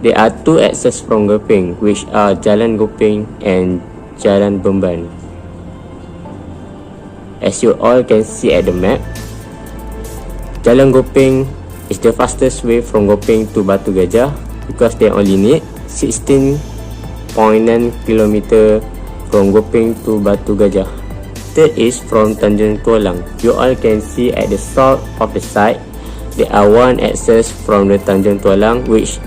There are 2 access from Gopeng, which are Jalan Gopeng and Jalan Bemban. As you all can see at the map, Jalan Gopeng is the fastest way from Gopeng to Batu Gajah because they only need 16.9 km from Gopeng to Batu Gajah. Third is from Tanjung Tualang. You all can see at the south of the site, there are 1 access from the Tanjung Tualang, which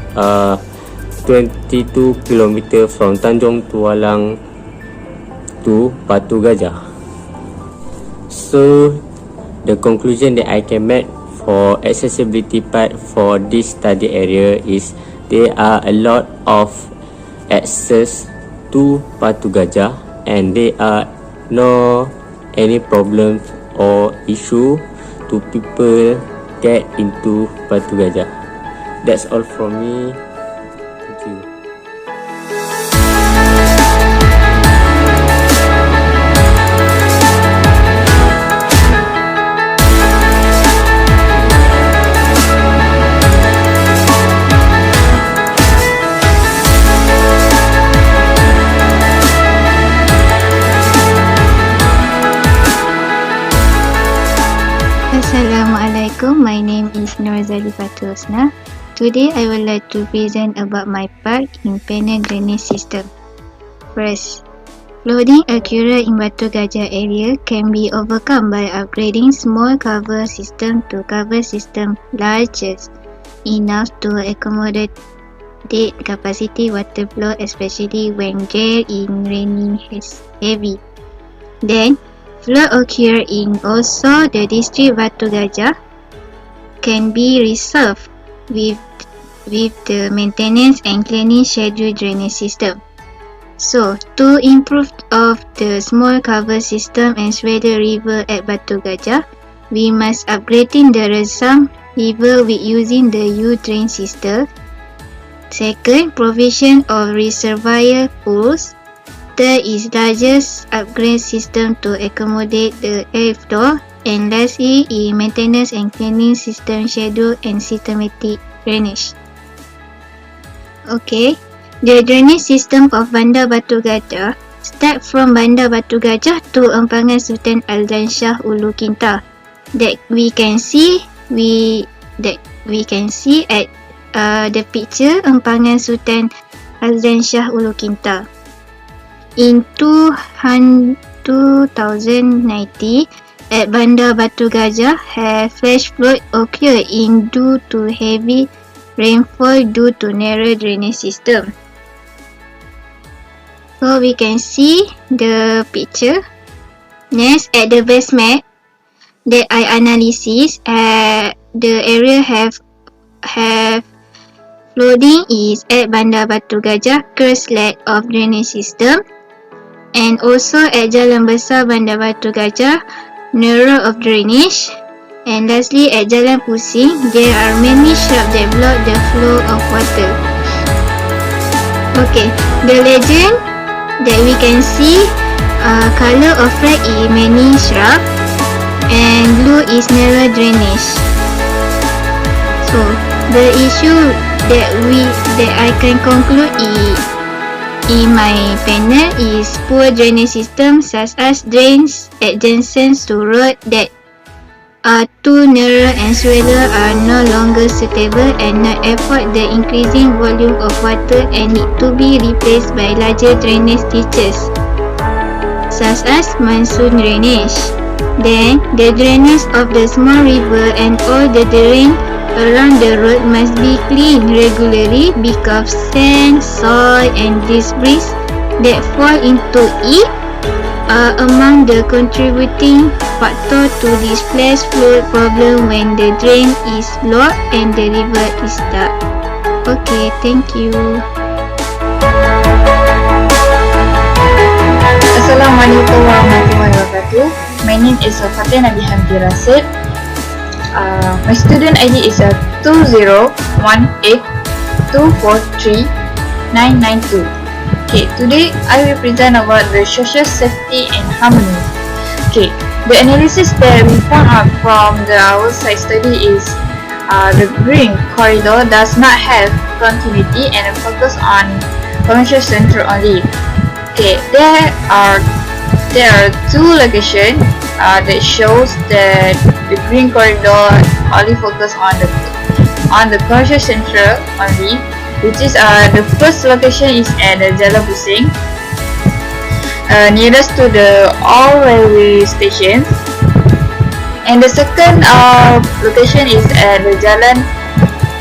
22 km from Tanjung Tualang to Batu Gajah. So the conclusion that I can make for accessibility part for this study area is there are a lot of access to Batu Gajah, and there are no any problem or issue to people get into Batu Gajah. That's all from me. Thank you.
Assalamualaikum, my name is Norzali Batu Husna. Today I would like to present about my part in panel drainage system. First, flooding occurred in Batu Gajah area can be overcome by upgrading small cover system to cover system larger enough to accommodate capacity water flow, especially when gale in raining is heavy. Then, flood occur in also the district Batu Gajah can be resolved with the maintenance and cleaning schedule drainage system. So, to improve of the small cover system and swell river at Batu Gajah, we must upgrading the Resam river with using the U-drain system. Second, provision of reservoir pools. Third is largest upgrade system to accommodate the airflow, and lastly is maintenance and cleaning system schedule and systematic drainage. Okay, the drainage system of Bandar Batu Gajah start from Bandar Batu Gajah to Empangan Sultan Azlan Shah Ulu Kinta. That we can see at the picture Empangan Sultan Azlan Shah Ulu Kinta. In 2090, at Bandar Batu Gajah, flash flood occurred due to heavy rainfall due to narrow drainage system. So we can see the picture. Next, at the base map that I analysis, the area have flooding is at Bandar Batu Gajah, curse lack of drainage system, and also at Jalan Besar Bandar Batu Gajah, narrow of drainage, and lastly at Jalan Pusing, there are many shrubs that block the flow of water. Okay, the legend that we can see, color of red is many shrub and blue is narrow drainage. So the issue that I can conclude in my panel is poor drainage system, such as drains adjacent to road that too narrow and swallow are no longer suitable and not afford the increasing volume of water and need to be replaced by larger drainage ditches, such as monsoon drainage. Then, the drainage of the small river and all the drain around the road must be cleaned regularly because sand, soil and debris that fall into it are among the contributing factor to this flash flood problem when the drain is blocked and the river is stuck. Okay, thank you.
Assalamualaikum warahmatullahi wabarakatuh. My name is Fatin Nabi Hamdi Rasid. My student ID is 2018243992. Okay, today I will present about the social safety and harmony. Okay, the analysis that we found out from our site study is the green corridor does not have continuity and focus on commercial center only. Okay, there are two locations that shows that the green corridor only focus on the commercial center only. Which is the first location is at the Jalan Pusing, nearest to the all railway stations, and the second location is at the Jalan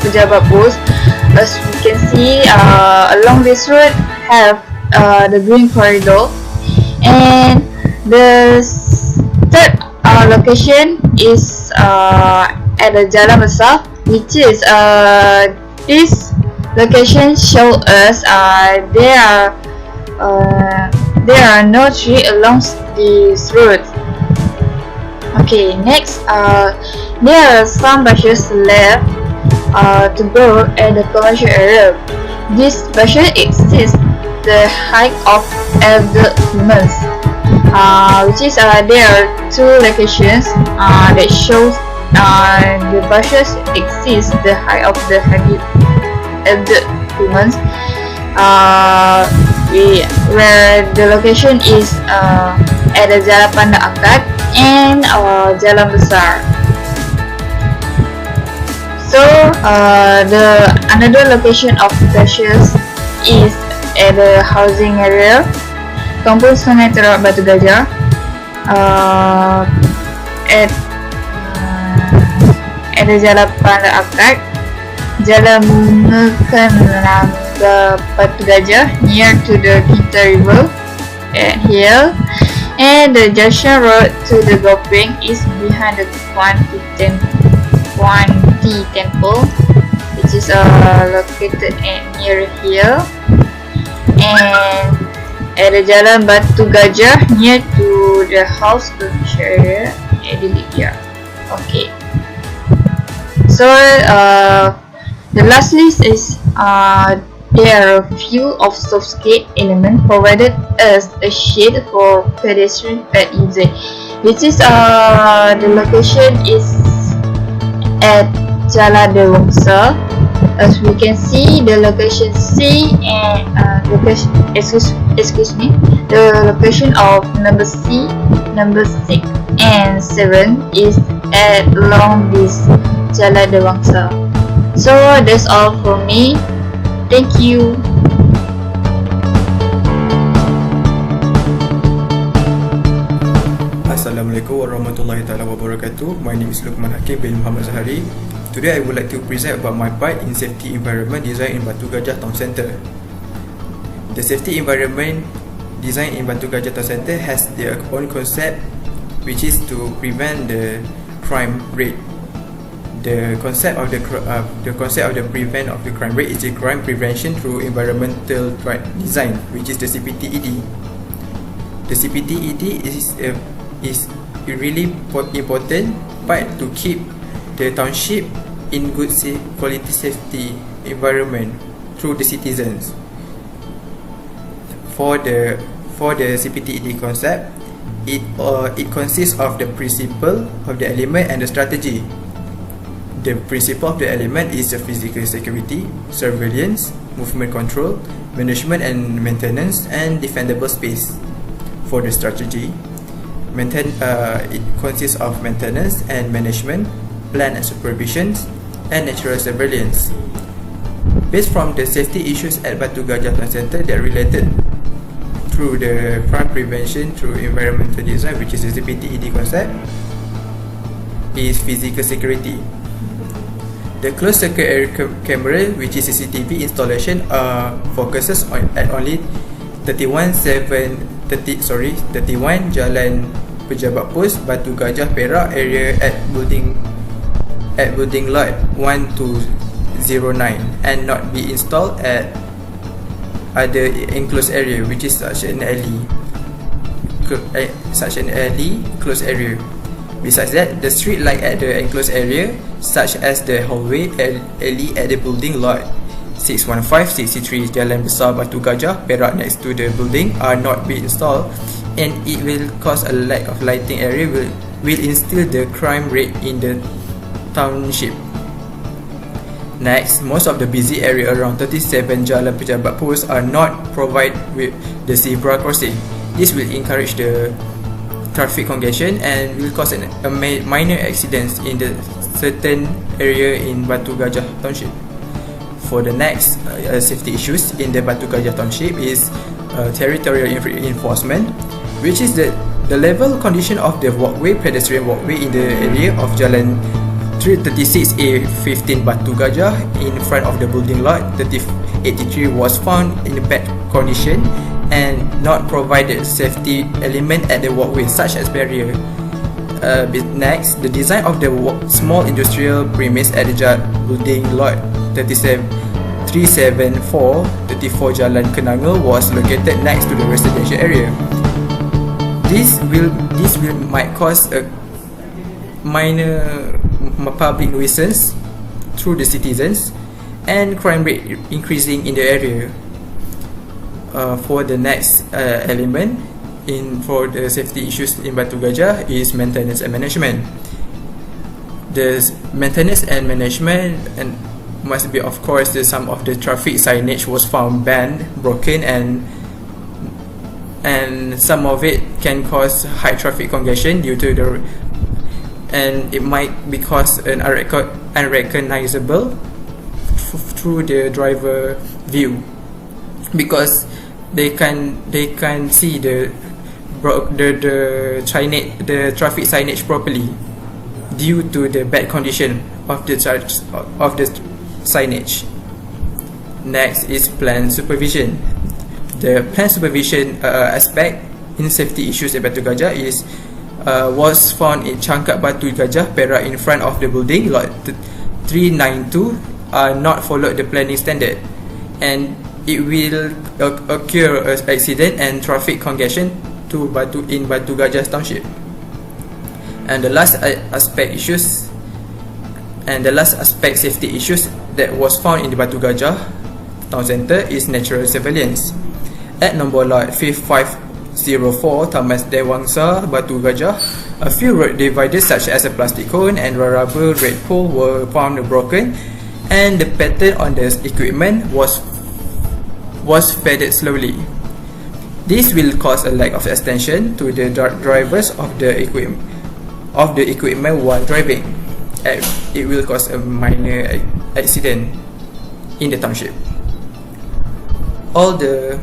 Pejabat Post. As we can see, along this road have the green corridor, and the third location is at the Jalan Besar, which is this location show us there are no tree along this road. Okay, next there are some bushes left to grow at the commercial area. This bushes exceeds the height of elder humans, which is there are two locations that shows the bushes exceeds the height of the elder humans, where the location is at the Jalan Pandang Akad and Jalan Besar. So the another location of bushes is at the housing area, Kampung Sungai Terap Batu Gajah, at the Jalan Pandang Akad, Jalan Bunga Batu Gajah near to the Kita River at here, and the junction road to the Gopeng is behind the Kwanti Temple, which is located near here, and at the Jalan Batu Gajah near to the house commercial area at the Libya. Okay, so the last list is there are a few of soft-skate elements provided as a shade for pedestrian at usage, which is the location is at Jalan Dewangsa. As we can see, the location C and the location of number C, number 6 and 7 is at along this Jalan Dewangsa. So that's all for me. Thank you.
Assalamualaikum warahmatullahi wabarakatuh. My name is Luqman Hakim bin Muhammad Zahari. Today I would like to present about my part in safety environment design in Batu Gajah Town Centre. The safety environment design in Batu Gajah Town Centre has their own concept, which is to prevent the crime rate. The concept of the prevent of the crime rate is the crime prevention through environmental design, which is the CPTED. The CPTED is a really important part to keep the township in good quality safety environment through the citizens. For the CPTED concept, it consists of the principle of the element and the strategy. The principle of the element is the physical security, surveillance, movement control, management and maintenance, and defendable space. For the strategy, It consists of maintenance and management, plan and supervision, and natural surveillance. Based from the safety issues at Batu Gajah Town Centre that related through the crime prevention through environmental design, which is the CPTED concept, is physical security. The closed circuit area camera, which is CCTV installation, focuses at only 31 Jalan Pejabat Pos, Batu Gajah, Perak area at building lot 1209 and not be installed at other enclosed area, which is such an alley closed area. Besides that, the street light at the enclosed area, such as the hallway alley at the building lot 615-63 Jalan Besar Batu Gajah, Perak next to the building, are not be installed, and it will cause a lack of lighting area will instill the crime rate in the township. Next, most of the busy area around 37 Jalan Pejabat Pos are not provided with the zebra crossing. This will encourage the traffic congestion and will cause a minor accidents in the certain area in Batu Gajah Township. For the next safety issues in the Batu Gajah Township is territorial enforcement, which is the level condition of the pedestrian walkway in the area of Jalan 336A15 Batu Gajah in front of the building lot 3083 was found in bad condition and not provided safety element at the walkway such as barrier. Next, the design of the small industrial premise at the building lot 374 Jalan Kenanga was located next to the residential area. This might cause a minor public nuisance through the citizens and crime rate increasing in the area. For the next element for the safety issues in Batu Gajah is maintenance and management. The maintenance and management must be, of course, some of the traffic signage was found banned, broken, and some of it can cause high traffic congestion due to and it might be caused an unrecognizable through the driver view, because they can see the traffic signage properly due to the bad condition of the signage. Next is plan supervision. The plan supervision aspect in safety issues at Batu Gajah was found in Cangkap Batu Gajah, Perak in front of the building lot 392 not followed the planning standard, and it will occur an accident and traffic congestion in Batu Gajah Township. And the last aspect safety issues that was found in the Batu Gajah Town Centre is natural surveillance. At number lot 5504 Taman Dewangsa, Batu Gajah, a few road dividers such as a plastic cone and a rubber red pole were found broken, and the pattern on the equipment was faded slowly. This will cause a lack of extension to the drivers of the equipment while driving. It will cause a minor accident in the township. All the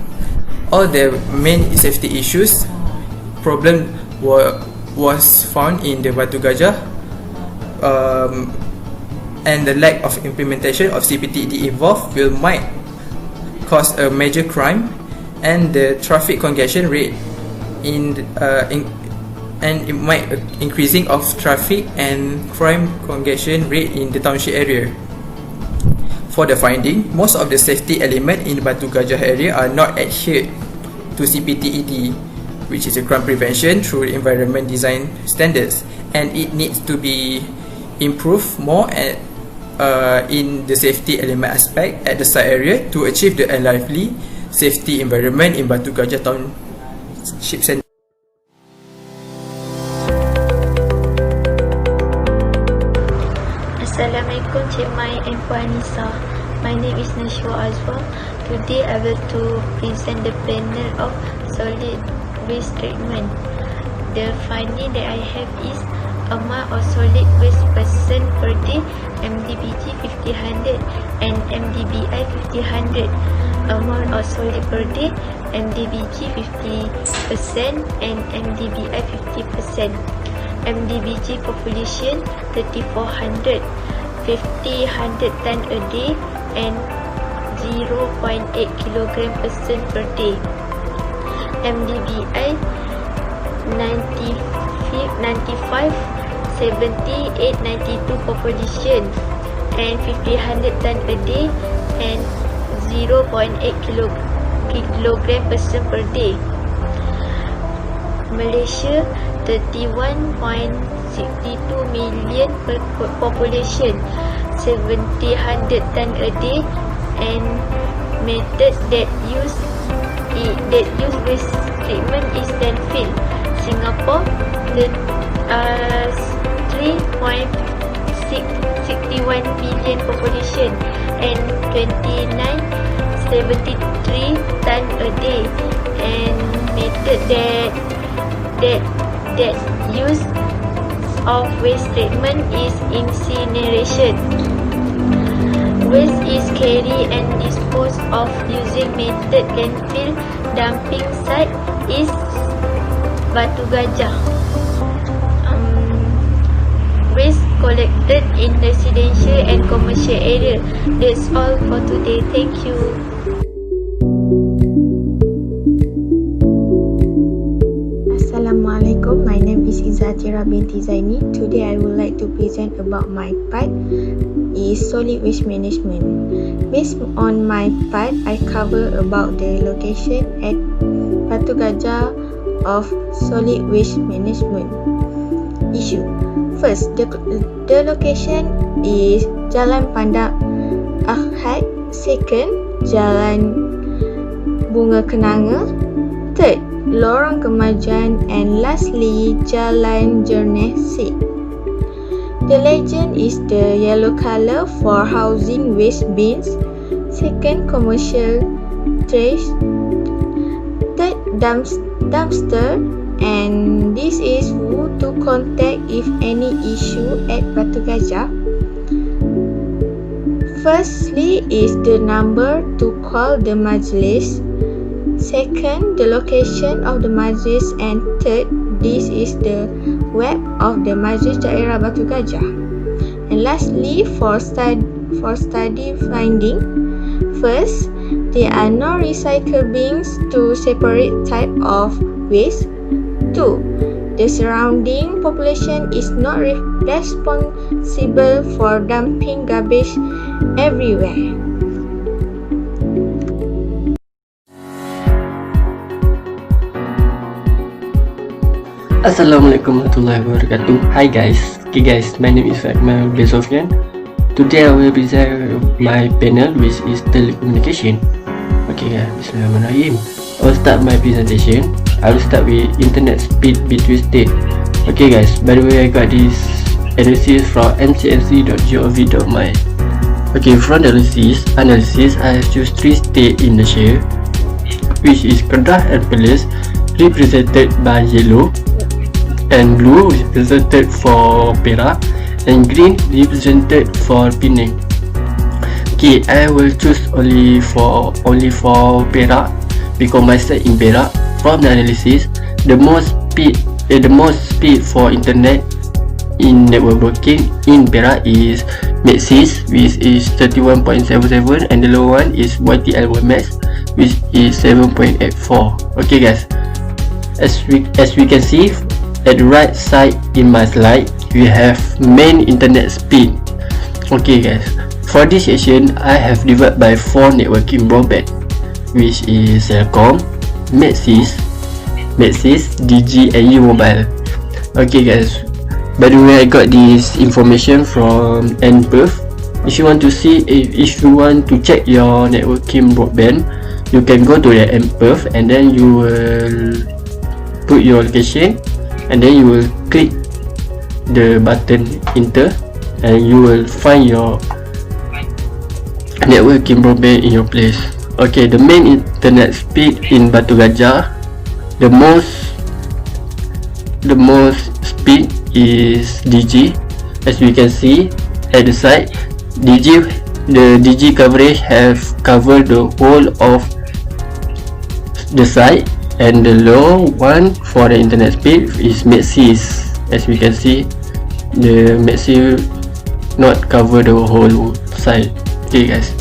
main safety issues problem was found in the Batu Gajah, and the lack of implementation of CPTED involved might cause a major crime and the traffic congestion rate and it might increasing of traffic and crime congestion rate in the township area. For the finding, most of the safety element in Batu Gajah area are not adhered to CPTED, which is a crime prevention through environment design standards, and it needs to be improved more in the safety element aspect at the site area to achieve the lively safety environment in Batu Gajah Township Centre.
Assalamualaikum Cik Mai and Puan Nisa. My name is Nashwa Azwa. Today I will to present the panel of solid waste treatment. the finding that I have is amount of solid waste percent per day, MDBG 50-100 and MDBI 50-100. Amount of solid per day, MDBG 50% and MDBI 50%. MDBG population 3400, 50-100 ton a day and 0.8 kilogram percent per day. MDBI 95, 70, 892 population and 50-100 ton a day and 0.8 kilogram percent per day. Malaysia 31.62 million per population, 70-100 ton a day and method that use waste treatment is landfill. Singapore 3.61 million population and 29.73 ton a day and method that use of waste treatment is incineration. Waste is carried and disposed of using method landfill. Dumping site is Batu Gajah. Waste collected in residential and commercial area. That's all for today. Thank you.
Assalamualaikum. My name is Izzatira binti Zaini. Today I would like to present about my part is solid waste management. Based on my part, I cover about the location at Batu Gajah of solid waste management issue. First, the location is Jalan Pandak Ahad. Second, Jalan Bunga Kenanga. Third, Lorong Kemajuan, and lastly Jalan Jernih. The legend is the yellow color for housing waste bins. Second, commercial trash. Third, dumpster. And this is who to contact if any issue at Batu Gajah. Firstly is the number to call the majlis. Second, the location of the majlis, and third, this is the web of the Majlis Daerah Batu Gajah. And lastly, for study finding, first, there are no recycle bins to separate type of waste. 2. The surrounding population is not responsible for dumping garbage everywhere.
Assalamualaikum warahmatullahi wabarakatuh. Hi guys. Okay guys, my name is Akmal bin Sofyan. Today I will present my panel which is telecommunication. Okay guys, bismillahirrahmanirrahim. I will start my presentation. I will start with internet speed between state. Okay guys, by the way I got this analysis from mcnc.gov.my. Okay, from the analysis I have choose 3 states in Malaysia, which is Kedah and Perlis, represented by yellow, and blue represented for Perak, and green represented for Penang. Okay, I will choose only for Perak because my site in Perak. From the analysis, the most speed for internet in network working in Perak is Maxis, which is 31.77, and the lower one is YTL Max, which is 7.84. Okay guys, as we can see at the right side in my slide, we have main internet speed. Okay guys, for this session I have divided by 4 networking broadband, which is Celcom, Maxis, Digi, and U-Mobile. Okay guys, by the way I got this information from nperf. If you want to see, if you want to check your networking broadband, you can go to the nperf and then you will put your location and then you will click the button enter and you will find your networking broadband in your place. Okay, the main internet speed in Batu Gajah, the most the most speed is DG. As we can see at the side, the DG coverage have covered the whole of the site, and the low one for the internet speed is Maxi. As we can see, the Maxi not cover the whole site. Okay guys,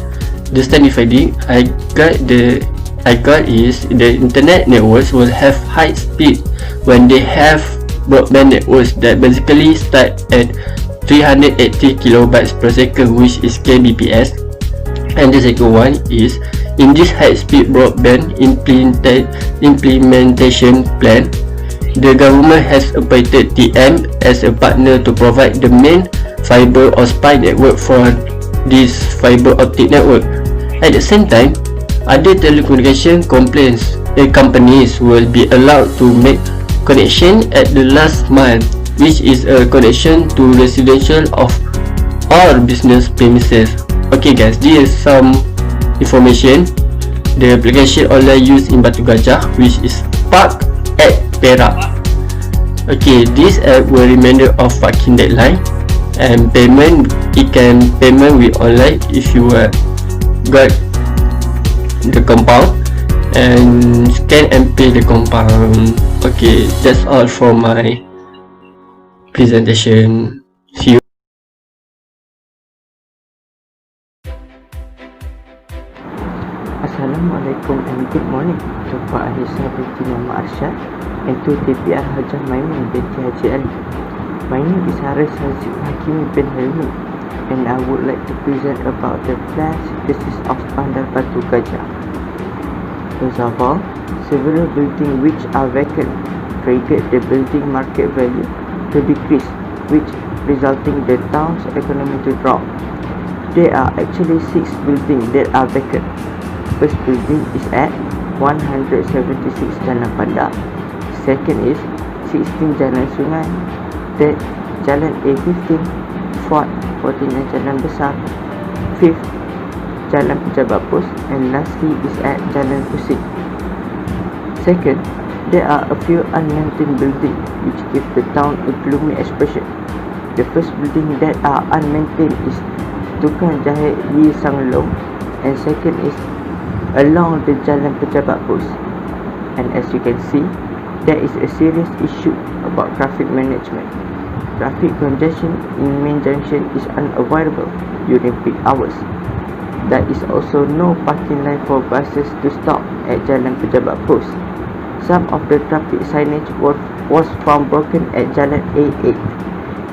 the standard finding I got is the internet networks will have high speed when they have broadband networks that basically start at 380 kilobytes per second, which is kbps. And the second one is, in this high speed broadband implementation plan, the government has appointed TM as a partner to provide the main fiber or spine network for this fiber optic network. At the same time, other telecommunication companies will be allowed to make connection at the last mile, which is a connection to residential of or business premises. Okay guys, this is some information. The application online used in Batu Gajah, which is Park at Perak. Okay, this app will reminder of parking deadline, and payment, it can payment with online if you got the compound, and scan and pay the compound. Okay, that's all for my presentation. See you.
Assalamualaikum and good morning. Jumpa Aisyah binti Muhammad Arsyad and to TPR Hajah Maimun binti Haji Ali. My name is Haris Hazib Hakimi bin Helmi, and I would like to present about the plan synthesis of Bandar Batu Gajah. First of all, several buildings which are vacant triggered the building market value to decrease, which resulting the town's economy to drop. There are actually 6 buildings that are vacant. First building is at 176 Jalan Bandar. Second is 16 Jalan Sungai. Third, Jalan A15. Fourth, 14 Jalan Besar. Fifth, Jalan Pejabat Pos, and lastly is at Jalan Pusik. Second, there are a few unmaintained buildings which give the town a gloomy expression. The first building that are unmaintained is Tukang Jahit Yi Sang Long, and second is along the Jalan Pejabat Pos. And as you can see, there is a serious issue about traffic management. Traffic congestion in main junction is unavoidable during peak hours. There is also no parking line for buses to stop at Jalan Pejabat Pos. Some of the traffic signage was found broken at Jalan A8.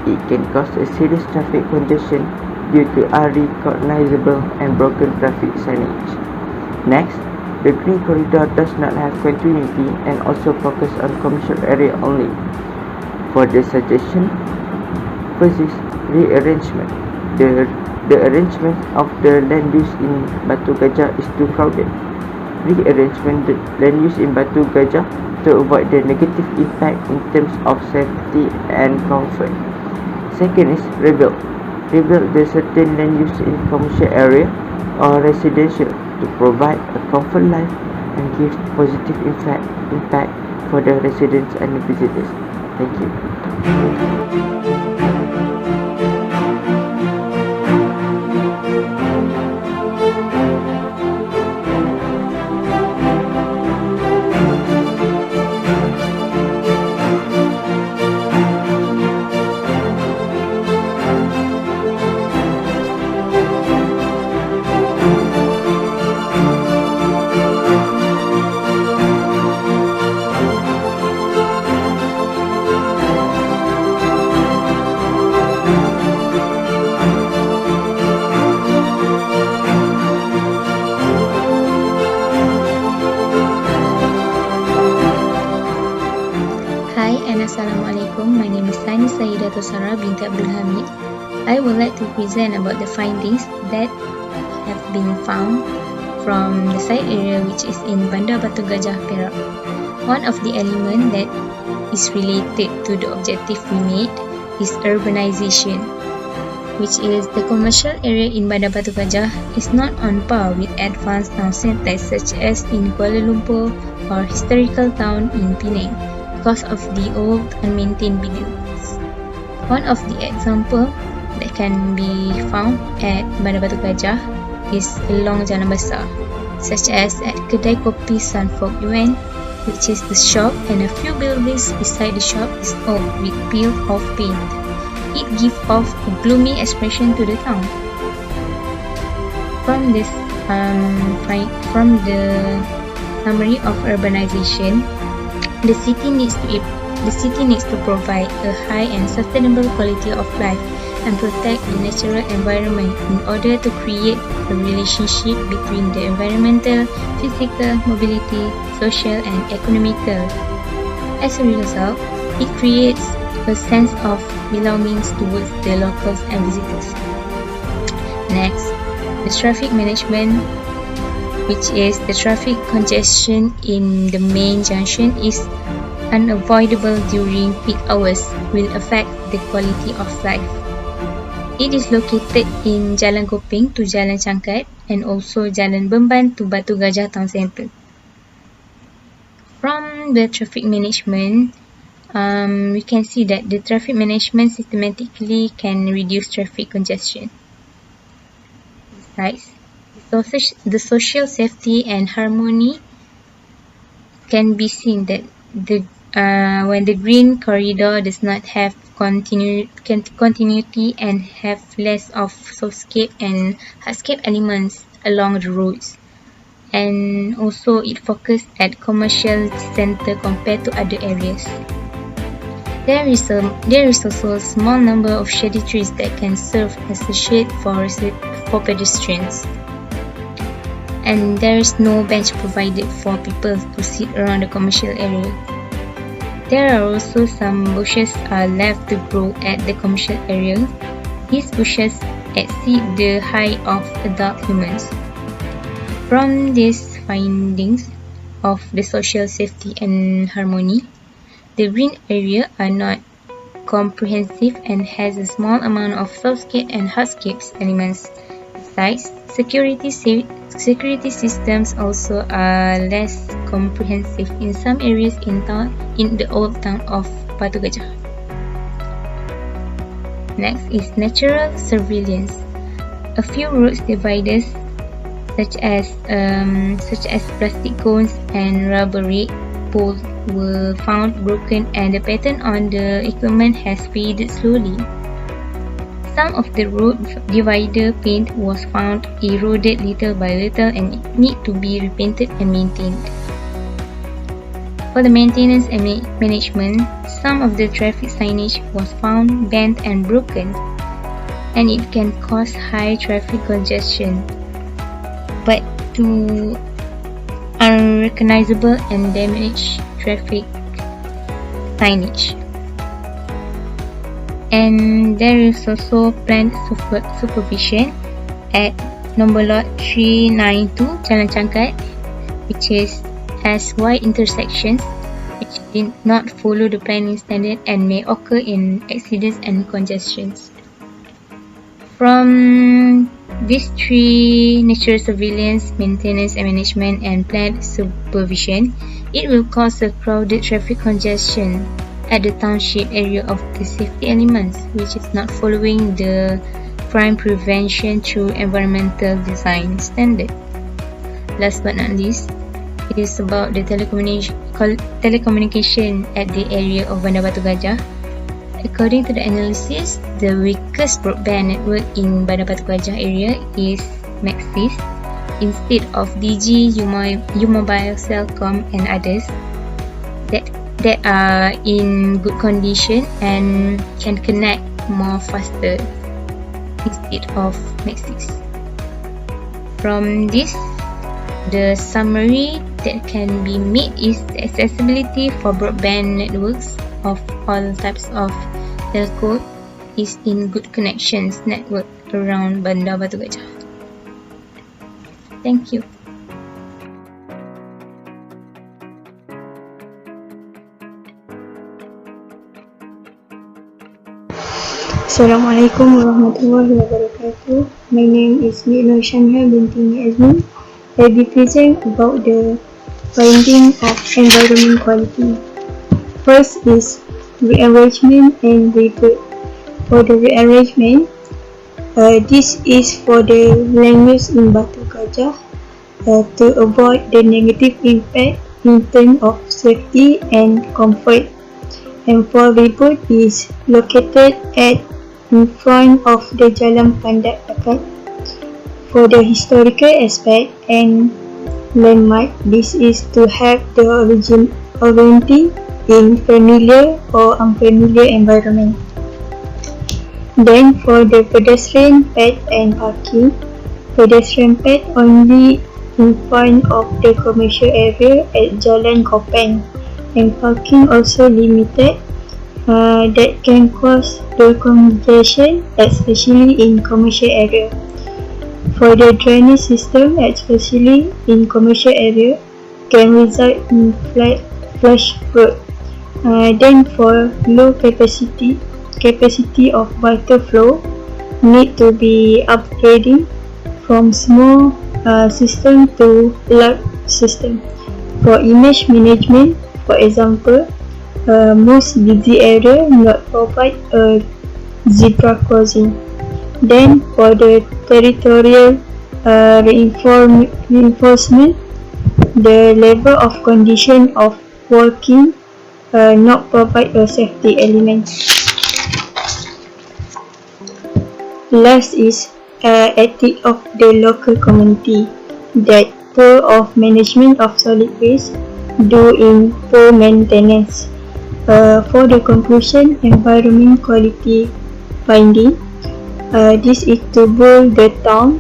It can cause a serious traffic congestion due to unrecognizable and broken traffic signage. Next, the green corridor does not have continuity and also focus on commercial area only. For the suggestion, first is rearrangement. The arrangement of the land use in Batu Gajah is too crowded. Rearrangement the land use in Batu Gajah to avoid the negative impact in terms of safety and comfort. Second is rebuild. Rebuild the certain land use in commercial area or residential to provide a comfort life and give positive impact for the residents and the visitors. Thank you.
Assalamualaikum. My name is Sani Sayyidatul Sarah binti Abdul Hamid. I would like to present about the findings that have been found from the site area which is in Bandar Batu Gajah, Perak. One of the elements that is related to the objective we made is urbanization, which is the commercial area in Bandar Batu Gajah is not on par with advanced town centers such as in Kuala Lumpur or historical town in Penang. because of the old unmaintained buildings. One of the example that can be found at Bandar Batu Gajah is along Jalan Besar, such as at Kedai Kopi Sunfolk Yuan, which is the shop, and a few buildings beside the shop is old with peeled off paint. It gives off a gloomy expression to the town. From this, from the summary of urbanization, the city needs to provide a high and sustainable quality of life and protect the natural environment in order to create a relationship between the environmental, physical, mobility, social and economical. As a result, it creates a sense of belonging towards the locals and visitors. Next, the traffic management, which is the traffic congestion in the main junction is unavoidable during peak hours, will affect the quality of life. It is located in Jalan Gopeng to Jalan Cangkat and also Jalan Bemban to Batu Gajah Town Centre. From the traffic management, we can see that the traffic management systematically can reduce traffic congestion. Besides, the social safety and harmony can be seen that when the green corridor does not have continuity and have less of softscape and hardscape elements along the roads, and also it focused at commercial center compared to other areas. There is also a small number of shady trees that can serve as a shade for pedestrians, and there is no bench provided for people to sit around the commercial area. There are also some bushes are left to grow at the commercial area. These bushes exceed the height of adult humans. From these findings of the social safety and harmony, the green area are not comprehensive and has a small amount of softscape and hardscape elements. Besides, security systems also are less comprehensive in some areas in the old town of Batu Gajah. Next is natural surveillance. A few road dividers such as plastic cones and rubber poles were found broken, and the pattern on the equipment has faded slowly. Some of the road divider paint was found eroded little by little and need to be repainted and maintained. For the maintenance and management, some of the traffic signage was found bent and broken, and it can cause high traffic congestion, but to unrecognizable and damaged traffic signage. And there is also planned supervision at number lot 392 Jalan Cangkat, which has wide intersections which did not follow the planning standard and may occur in accidents and congestions. From these three: natural surveillance, maintenance and management, and planned supervision, it will cause a crowded traffic congestion at the township area of the safety elements, which is not following the crime prevention through environmental design standard. Last but not least, it is about the telecommunication at the area of Bandar Batu Gajah. According to the analysis, the weakest broadband network in Bandar Batu Gajah area is Maxis, instead of DG, Umobile, Celcom and others that are in good condition and can connect more faster instead of Maxis. From this, the summary that can be made is the accessibility for broadband networks of all types of telco is in good connections network around Bandar Batu Gajah. Thank you.
Assalamualaikum warahmatullahi wabarakatuh. My name is Nur Shanha binti Azmi. I will present about the finding of environment quality. First is rearrangement and rebirth. For the rearrangement, this is for the land use in Batu Gajah to avoid the negative impact in terms of safety and comfort. And for rebirth is located in front of the Jalan Pandat Akat. For the historical aspect and landmark, this is to have the orienting in familiar or unfamiliar environment. Then for the pedestrian path and parking, pedestrian path only in front of the commercial area at Jalan Kopeng, and parking also limited that can cause the congestion, especially in commercial area. For the drainage system, especially in commercial area, can result in flash flood. Then for low capacity of water flow need to be upgrading from small system to large system. For image management, for example, most busy area not provide a zebra crossing. Then for the territorial reinforcement, the level of condition of working not provide a safety element. Last is ethic of the local community, that poor of management of solid waste due in poor maintenance. For the conclusion, environment quality finding, this is to build the town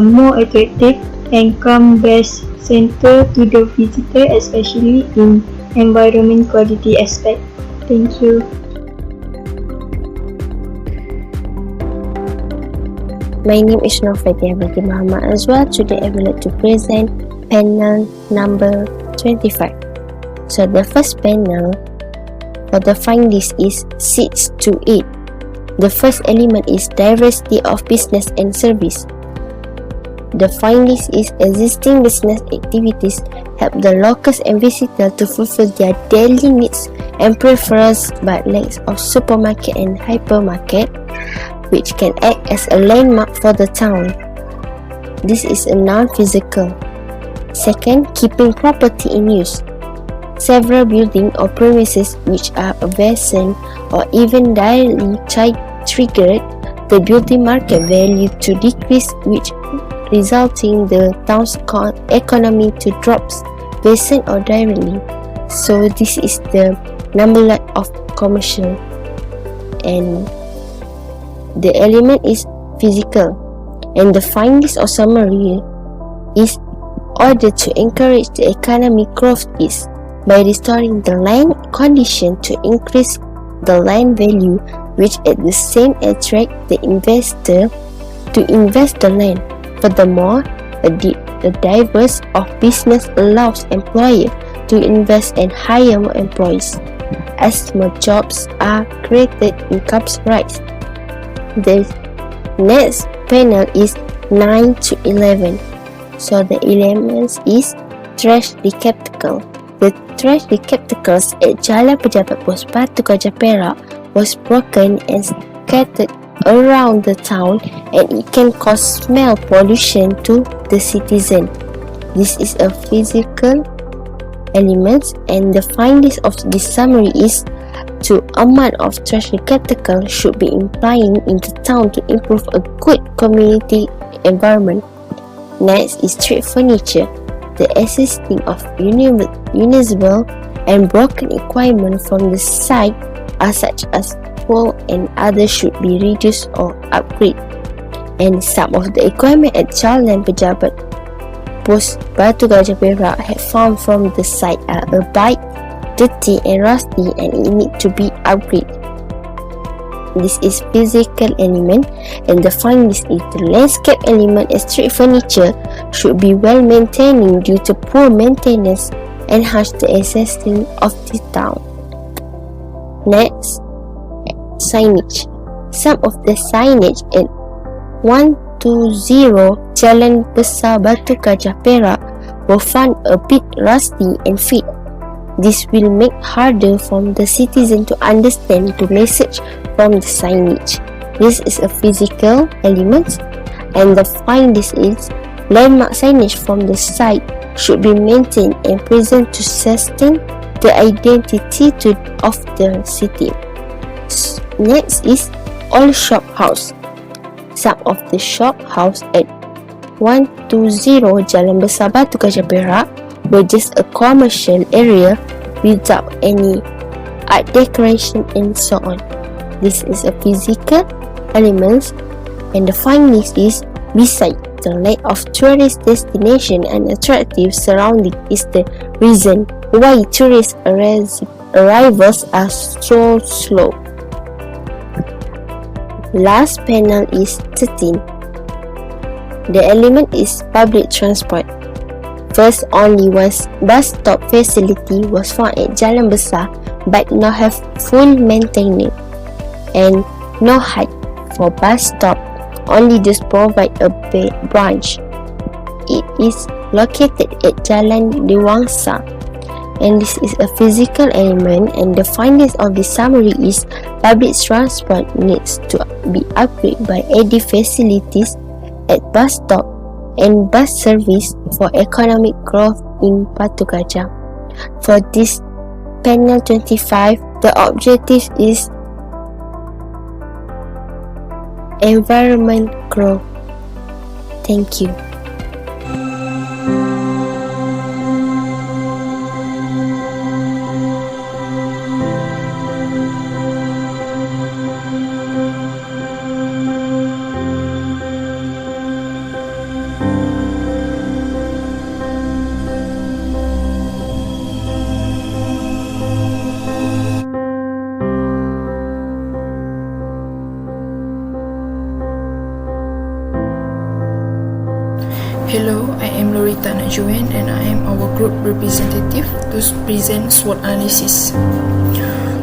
more attractive and calm best center to the visitor, especially in environment quality aspect. Thank you.
My name is Nurfatia Binti Muhammad Azwar. Today I would like to present panel number 25. So the first panel for the findings is 6 to 8. The first element is diversity of business and service. The findings is existing business activities help the locals and visitors to fulfill their daily needs and preference, but lacks of supermarket and hypermarket, which can act as a landmark for the town. This is a non-physical. Second, keeping property in use. Several buildings or premises which are absent or even directly triggered the building market value to decrease, which resulting the town's economy to drops vacant or directly. So this is the number of commercial, and the element is physical, and the findings or summary is order to encourage the economic growth is by restoring the land condition to increase the land value, which at the same attract the investor to invest the land. Furthermore, a diverse of business allows employer to invest and hire more employees. As more jobs are created, incomes rise. The next panel is 9 to 11. So the elements is trash receptacle. The trash receptacles at Jalan Pejabat Pos Batu Gajah Perak was broken and scattered around the town, and it can cause smell pollution to the citizen. This is a physical element, and the findings of this summary is to amount of trash receptacle should be implying in the town to improve a good community environment. Next is street furniture. The existing of unusable and broken equipment from the site are such as pole and others should be reduced or upgraded. And some of the equipment at Jalan Pejabat Pos Batu Gajah Perak had found from the site are a bit dirty and rusty, and it need to be upgraded. This is physical element, and the findings is the landscape element and street furniture should be well maintained due to poor maintenance and enhance the existence of the town. Next, signage. Some of the signage at 120 Jalan Besar Batu Gajah Perak were found a bit rusty and fade. This will make harder for the citizen to understand the message from the signage. This is a physical element, and the find this is landmark signage from the site should be maintained and present to sustain the identity of the city. Next is all shop house. Some of the shop house at 120 Jalan Besar Batu Gajah Perak were just a commercial area without any art decoration and so on. This is a physical element, and the findings is beside the lack of tourist destination and attractive surrounding is the reason why tourist arrivals are so slow. Last panel is 13. The element is public transport. First, only one bus stop facility was found at Jalan Besar but not have full maintenance and no height for bus stop. Only just provide a branch. It is located at Jalan Dewangsa, and this is a physical element, and the findings of the summary is public transport needs to be upgraded by adding facilities at bus stop and bus service for economic growth in Batu Gajah. For this panel 25, the objective is environment growth. Thank you.
Hello, I am Lorita Najuen and I am our group representative to present SWOT analysis.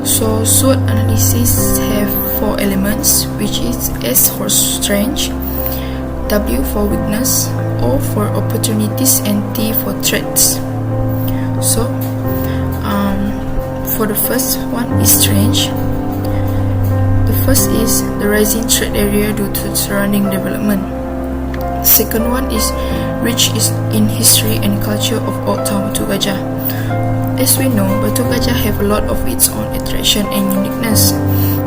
So SWOT analysis have 4 elements, which is S for strength, W for weakness, O for opportunities, and T for threats. So for the first one is strength. The first is the rising threat area due to surrounding development. Second one is rich in history and culture of Old Town Batu Gajah. As we know, Batu Gajah have a lot of its own attraction and uniqueness,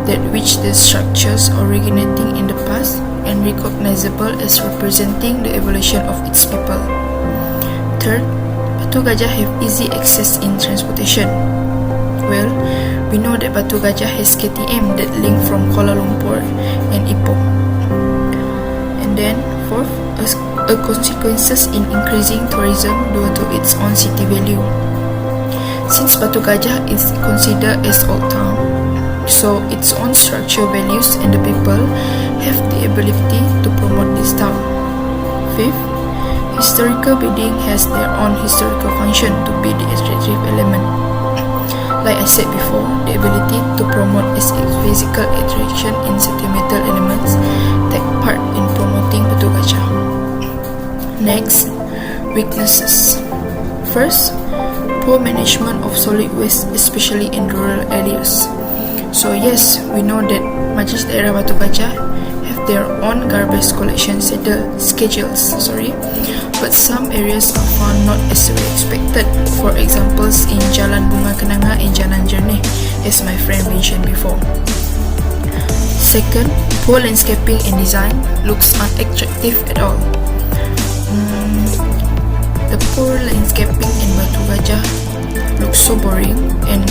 that which the structures originating in the past and recognizable as representing the evolution of its people. Third, Batu Gajah have easy access in transportation. Well, we know that Batu Gajah has KTM that link from Kuala Lumpur and Ipoh. And then fourth, a consequences in increasing tourism due to its own city value. Since Batu Gajah is considered as old town, so its own structural values and the people have the ability to promote this town. Fifth, historical building has their own historical function to be the attractive element. Like I said before, the ability to promote its physical attraction in sentimental elements take part in promoting Batu Gajah. Next, weaknesses. First, poor management of solid waste, especially in rural areas. So yes, we know that Majlis Daerah Batu Gajah have their own garbage collection schedules, but some areas are found not as we expected. For examples, in Jalan Bunga Kenanga and Jalan Jerneh, as my friend mentioned before. Second, poor landscaping and design looks unattractive at all. The poor landscaping in Batu Gajah looks so boring, and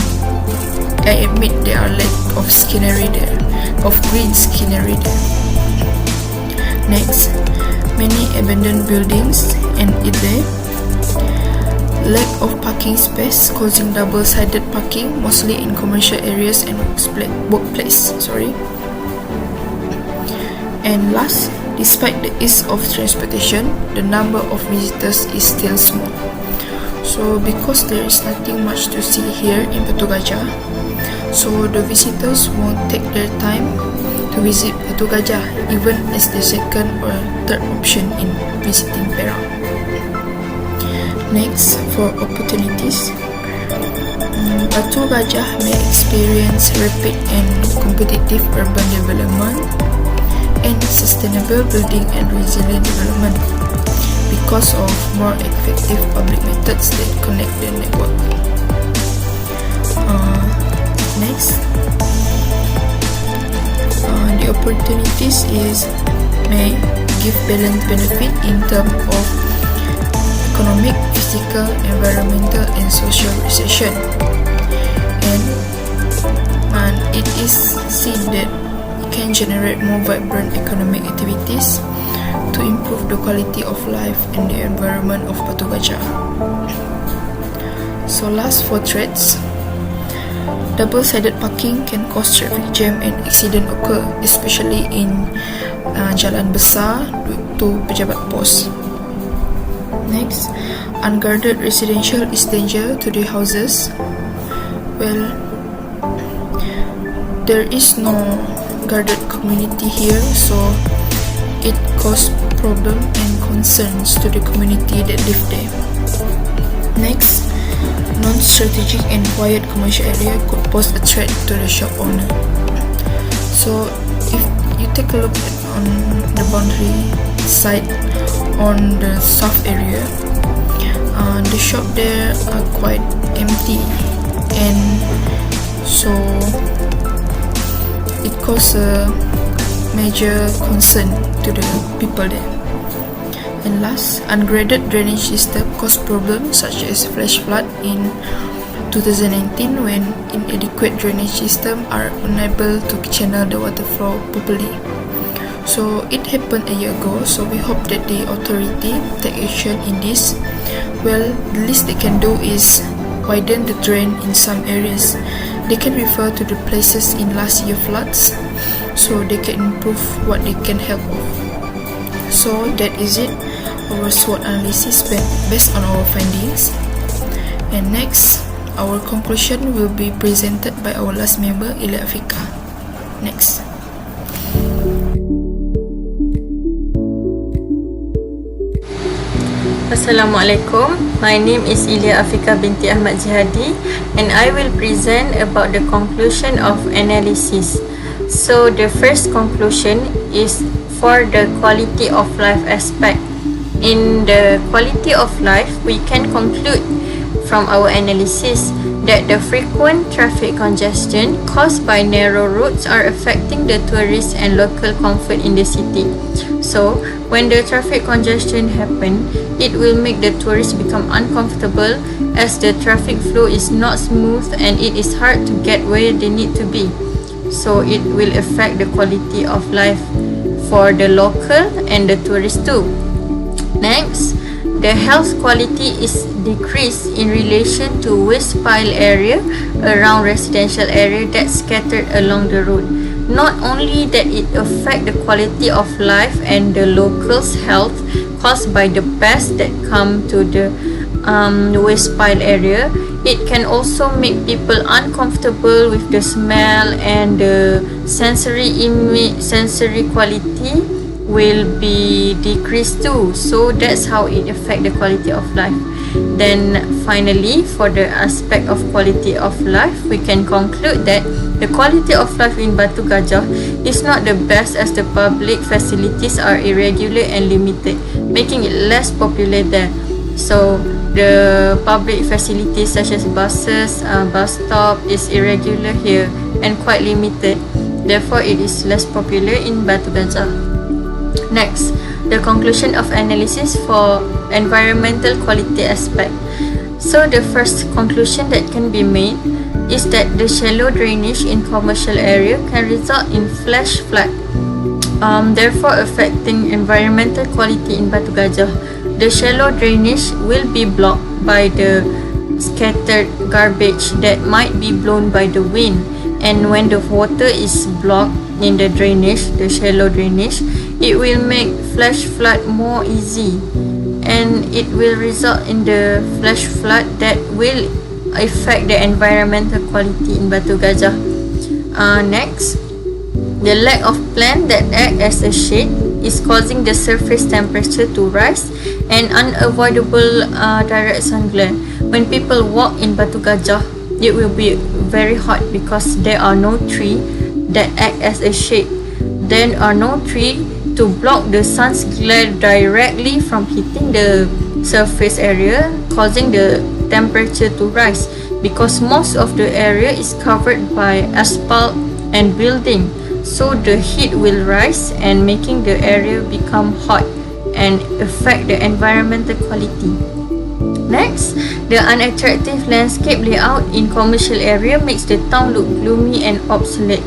I admit there are lack of scenery there, of green scenery there. Next, many abandoned buildings and lack of parking space, causing double-sided parking, mostly in commercial areas and workplace. And last, despite the ease of transportation, the number of visitors is still small. So because there is nothing much to see here in Batu Gajah, so the visitors won't take their time to visit Batu Gajah, even as the second or third option in visiting Perak. Next, for opportunities, Batu Gajah may experience rapid and competitive urban development and sustainable building and resilient development because of more effective public methods that connect the network. Next, the opportunities may give balanced benefit in terms of economic, physical, environmental, and social recession. And it is seen that it can generate more vibrant economic activities to improve the quality of life and the environment of Batu Gajah. So last, for threats, double-sided parking can cause traffic jam and accident occur, especially in jalan besar to pejabat pos. Next, unguarded residential is danger to the houses. Well, there is no guarded community here, so it causes problem and concerns to the community that live there. Next, non-strategic and quiet commercial area could pose a threat to the shop owner. So if you take a look on the boundary side on the south area, the shop there are quite empty, and so it causes a major concern to the people there. And last, ungraded drainage system cause problems such as flash flood in 2019 when inadequate drainage system are unable to channel the water flow properly. So it happened a year ago, so we hope that the authority take action in this. Well, the least they can do is widen the drain in some areas. They can refer to the places in last year floods, so they can improve what they can help of. So that is it, our SWOT analysis based on our findings. And next, our conclusion will be presented by our last member, Ilya Afika. Next.
Assalamualaikum. My name is Ilya Afika binti Ahmad Jihadi, and I will present about the conclusion of analysis. So the first conclusion is for the quality of life aspect. In the quality of life, we can conclude from our analysis that the frequent traffic congestion caused by narrow roads are affecting the tourists and local comfort in the city. So, when the traffic congestion happen, it will make the tourists become uncomfortable as the traffic flow is not smooth and it is hard to get where they need to be. So, it will affect the quality of life for the local and the tourists too. Next, the health quality is decreased in relation to waste pile area around residential area that's scattered along the road. Not only that it affect the quality of life and the locals' health caused by the pests that come to the waste pile area, it can also make people uncomfortable with the smell, and the sensory quality will be decreased too. So that's how it affect the quality of life. Then finally, for the aspect of quality of life, we can conclude that the quality of life in Batu Gajah is not the best as the public facilities are irregular and limited, making it less popular there. So the public facilities such as buses, bus stop is irregular here and quite limited. Therefore, it is less popular in Batu Gajah. Next, the conclusion of analysis for environmental quality aspect. So the first conclusion that can be made is that the shallow drainage in commercial area can result in flash flood, therefore affecting environmental quality in Batu Gajah. The shallow drainage will be blocked by the scattered garbage that might be blown by the wind, and when the water is blocked in the drainage, the shallow drainage, it will make flash flood more easy, and it will result in the flash flood that will affect the environmental quality in Batu Gajah. Next, the lack of plant that act as a shade is causing the surface temperature to rise and unavoidable direct sun glare. When people walk in Batu Gajah, it will be very hot because there are no tree that act as a shade. There are no tree to block the sun's glare directly from hitting the surface area, causing the temperature to rise, because most of the area is covered by asphalt and building, so the heat will rise and making the area become hot and affect the environmental quality. Next, the unattractive landscape layout in commercial area makes the town look gloomy and obsolete.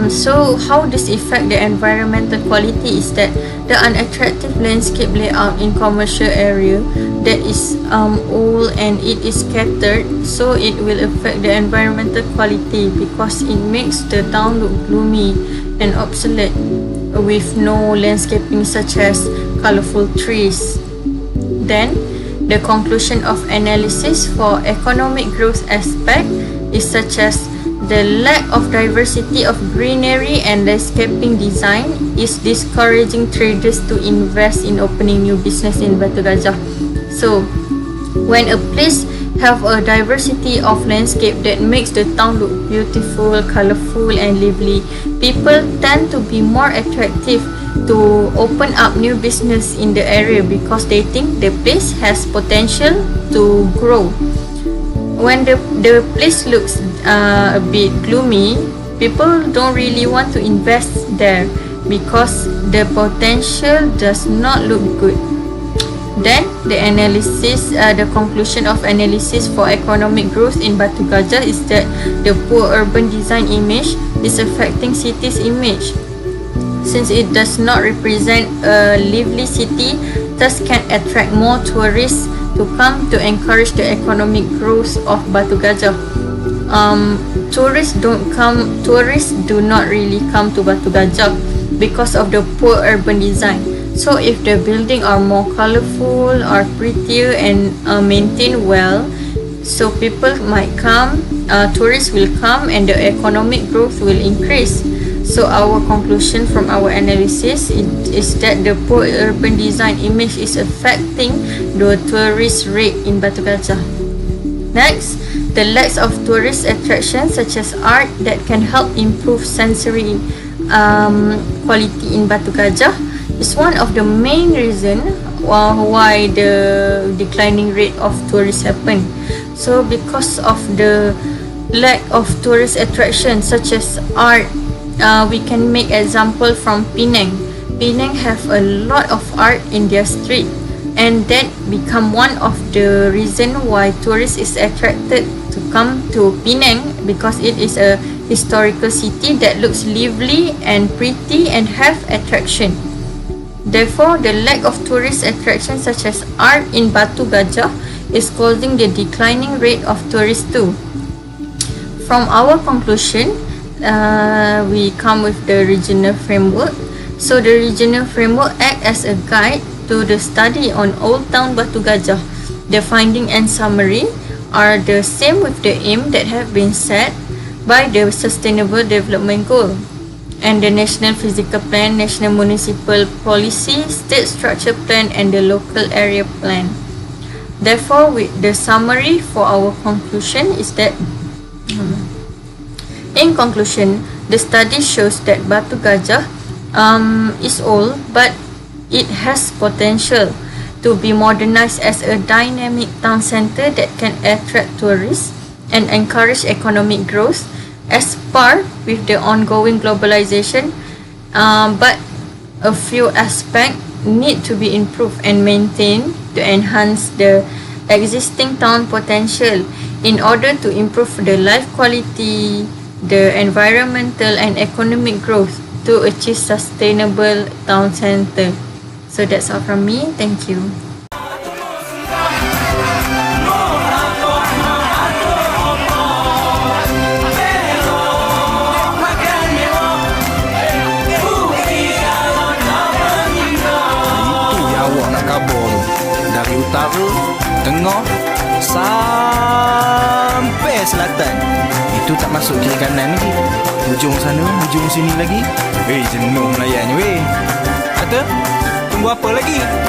So how this affect the environmental quality is that the unattractive landscape layout in commercial area that is old and it is scattered, so it will affect the environmental quality because it makes the town look gloomy and obsolete with no landscaping such as colorful trees. Then the conclusion of analysis for economic growth aspect is such as the lack of diversity of greenery and landscaping design is discouraging traders to invest in opening new business in Batu Gajah. So, when a place have a diversity of landscape that makes the town look beautiful, colorful and lively, people tend to be more attractive to open up new business in the area because they think the place has potential to grow. When the place looks a bit gloomy, people don't really want to invest there because the potential does not look good. Then the conclusion of analysis for economic growth in Batu Gajah is that the poor urban design image is affecting city's image, since it does not represent a lively city, thus can attract more tourists to come to encourage the economic growth of Batu Gajah. Tourists do not really come to Batu Gajah because of the poor urban design. So if the building are more colorful or prettier and maintained well, so people might come, tourists will come and the economic growth will increase. So our conclusion from our analysis is that the poor urban design image is affecting the tourist rate in Batu Gajah. Next, the lack of tourist attractions such as art that can help improve sensory quality in Batu Gajah is one of the main reason why the declining rate of tourists happen. So because of the lack of tourist attractions such as art, we can make example from Penang. Penang have a lot of art in their street, and that become one of the reason why tourists is attracted to come to Penang because it is a historical city that looks lively and pretty and have attraction. Therefore, the lack of tourist attractions such as art in Batu Gajah is causing the declining rate of tourists too. From our conclusion, we come with the regional framework. So the regional framework act as a guide to the study on Old Town Batu Gajah. The finding and summary are the same with the aim that have been set by the Sustainable Development Goal and the National Physical Plan, National Municipal Policy, State Structure Plan and the Local Area Plan. Therefore, with the summary for our conclusion is that in conclusion, the study shows that Batu Gajah is old, but it has potential to be modernized as a dynamic town center that can attract tourists and encourage economic growth as par with the ongoing globalization, but a few aspects need to be improved and maintained to enhance the existing town potential in order to improve the life quality, the environmental and economic growth to achieve sustainable town center. So that's all from me. Thank you.
Dari utara, tengah sampai selatan. Itu tak masuk kiri kanan lagi. Ujung sana, ujung sini lagi. Jenuh melayannya weh. kata, tunggu apa lagi?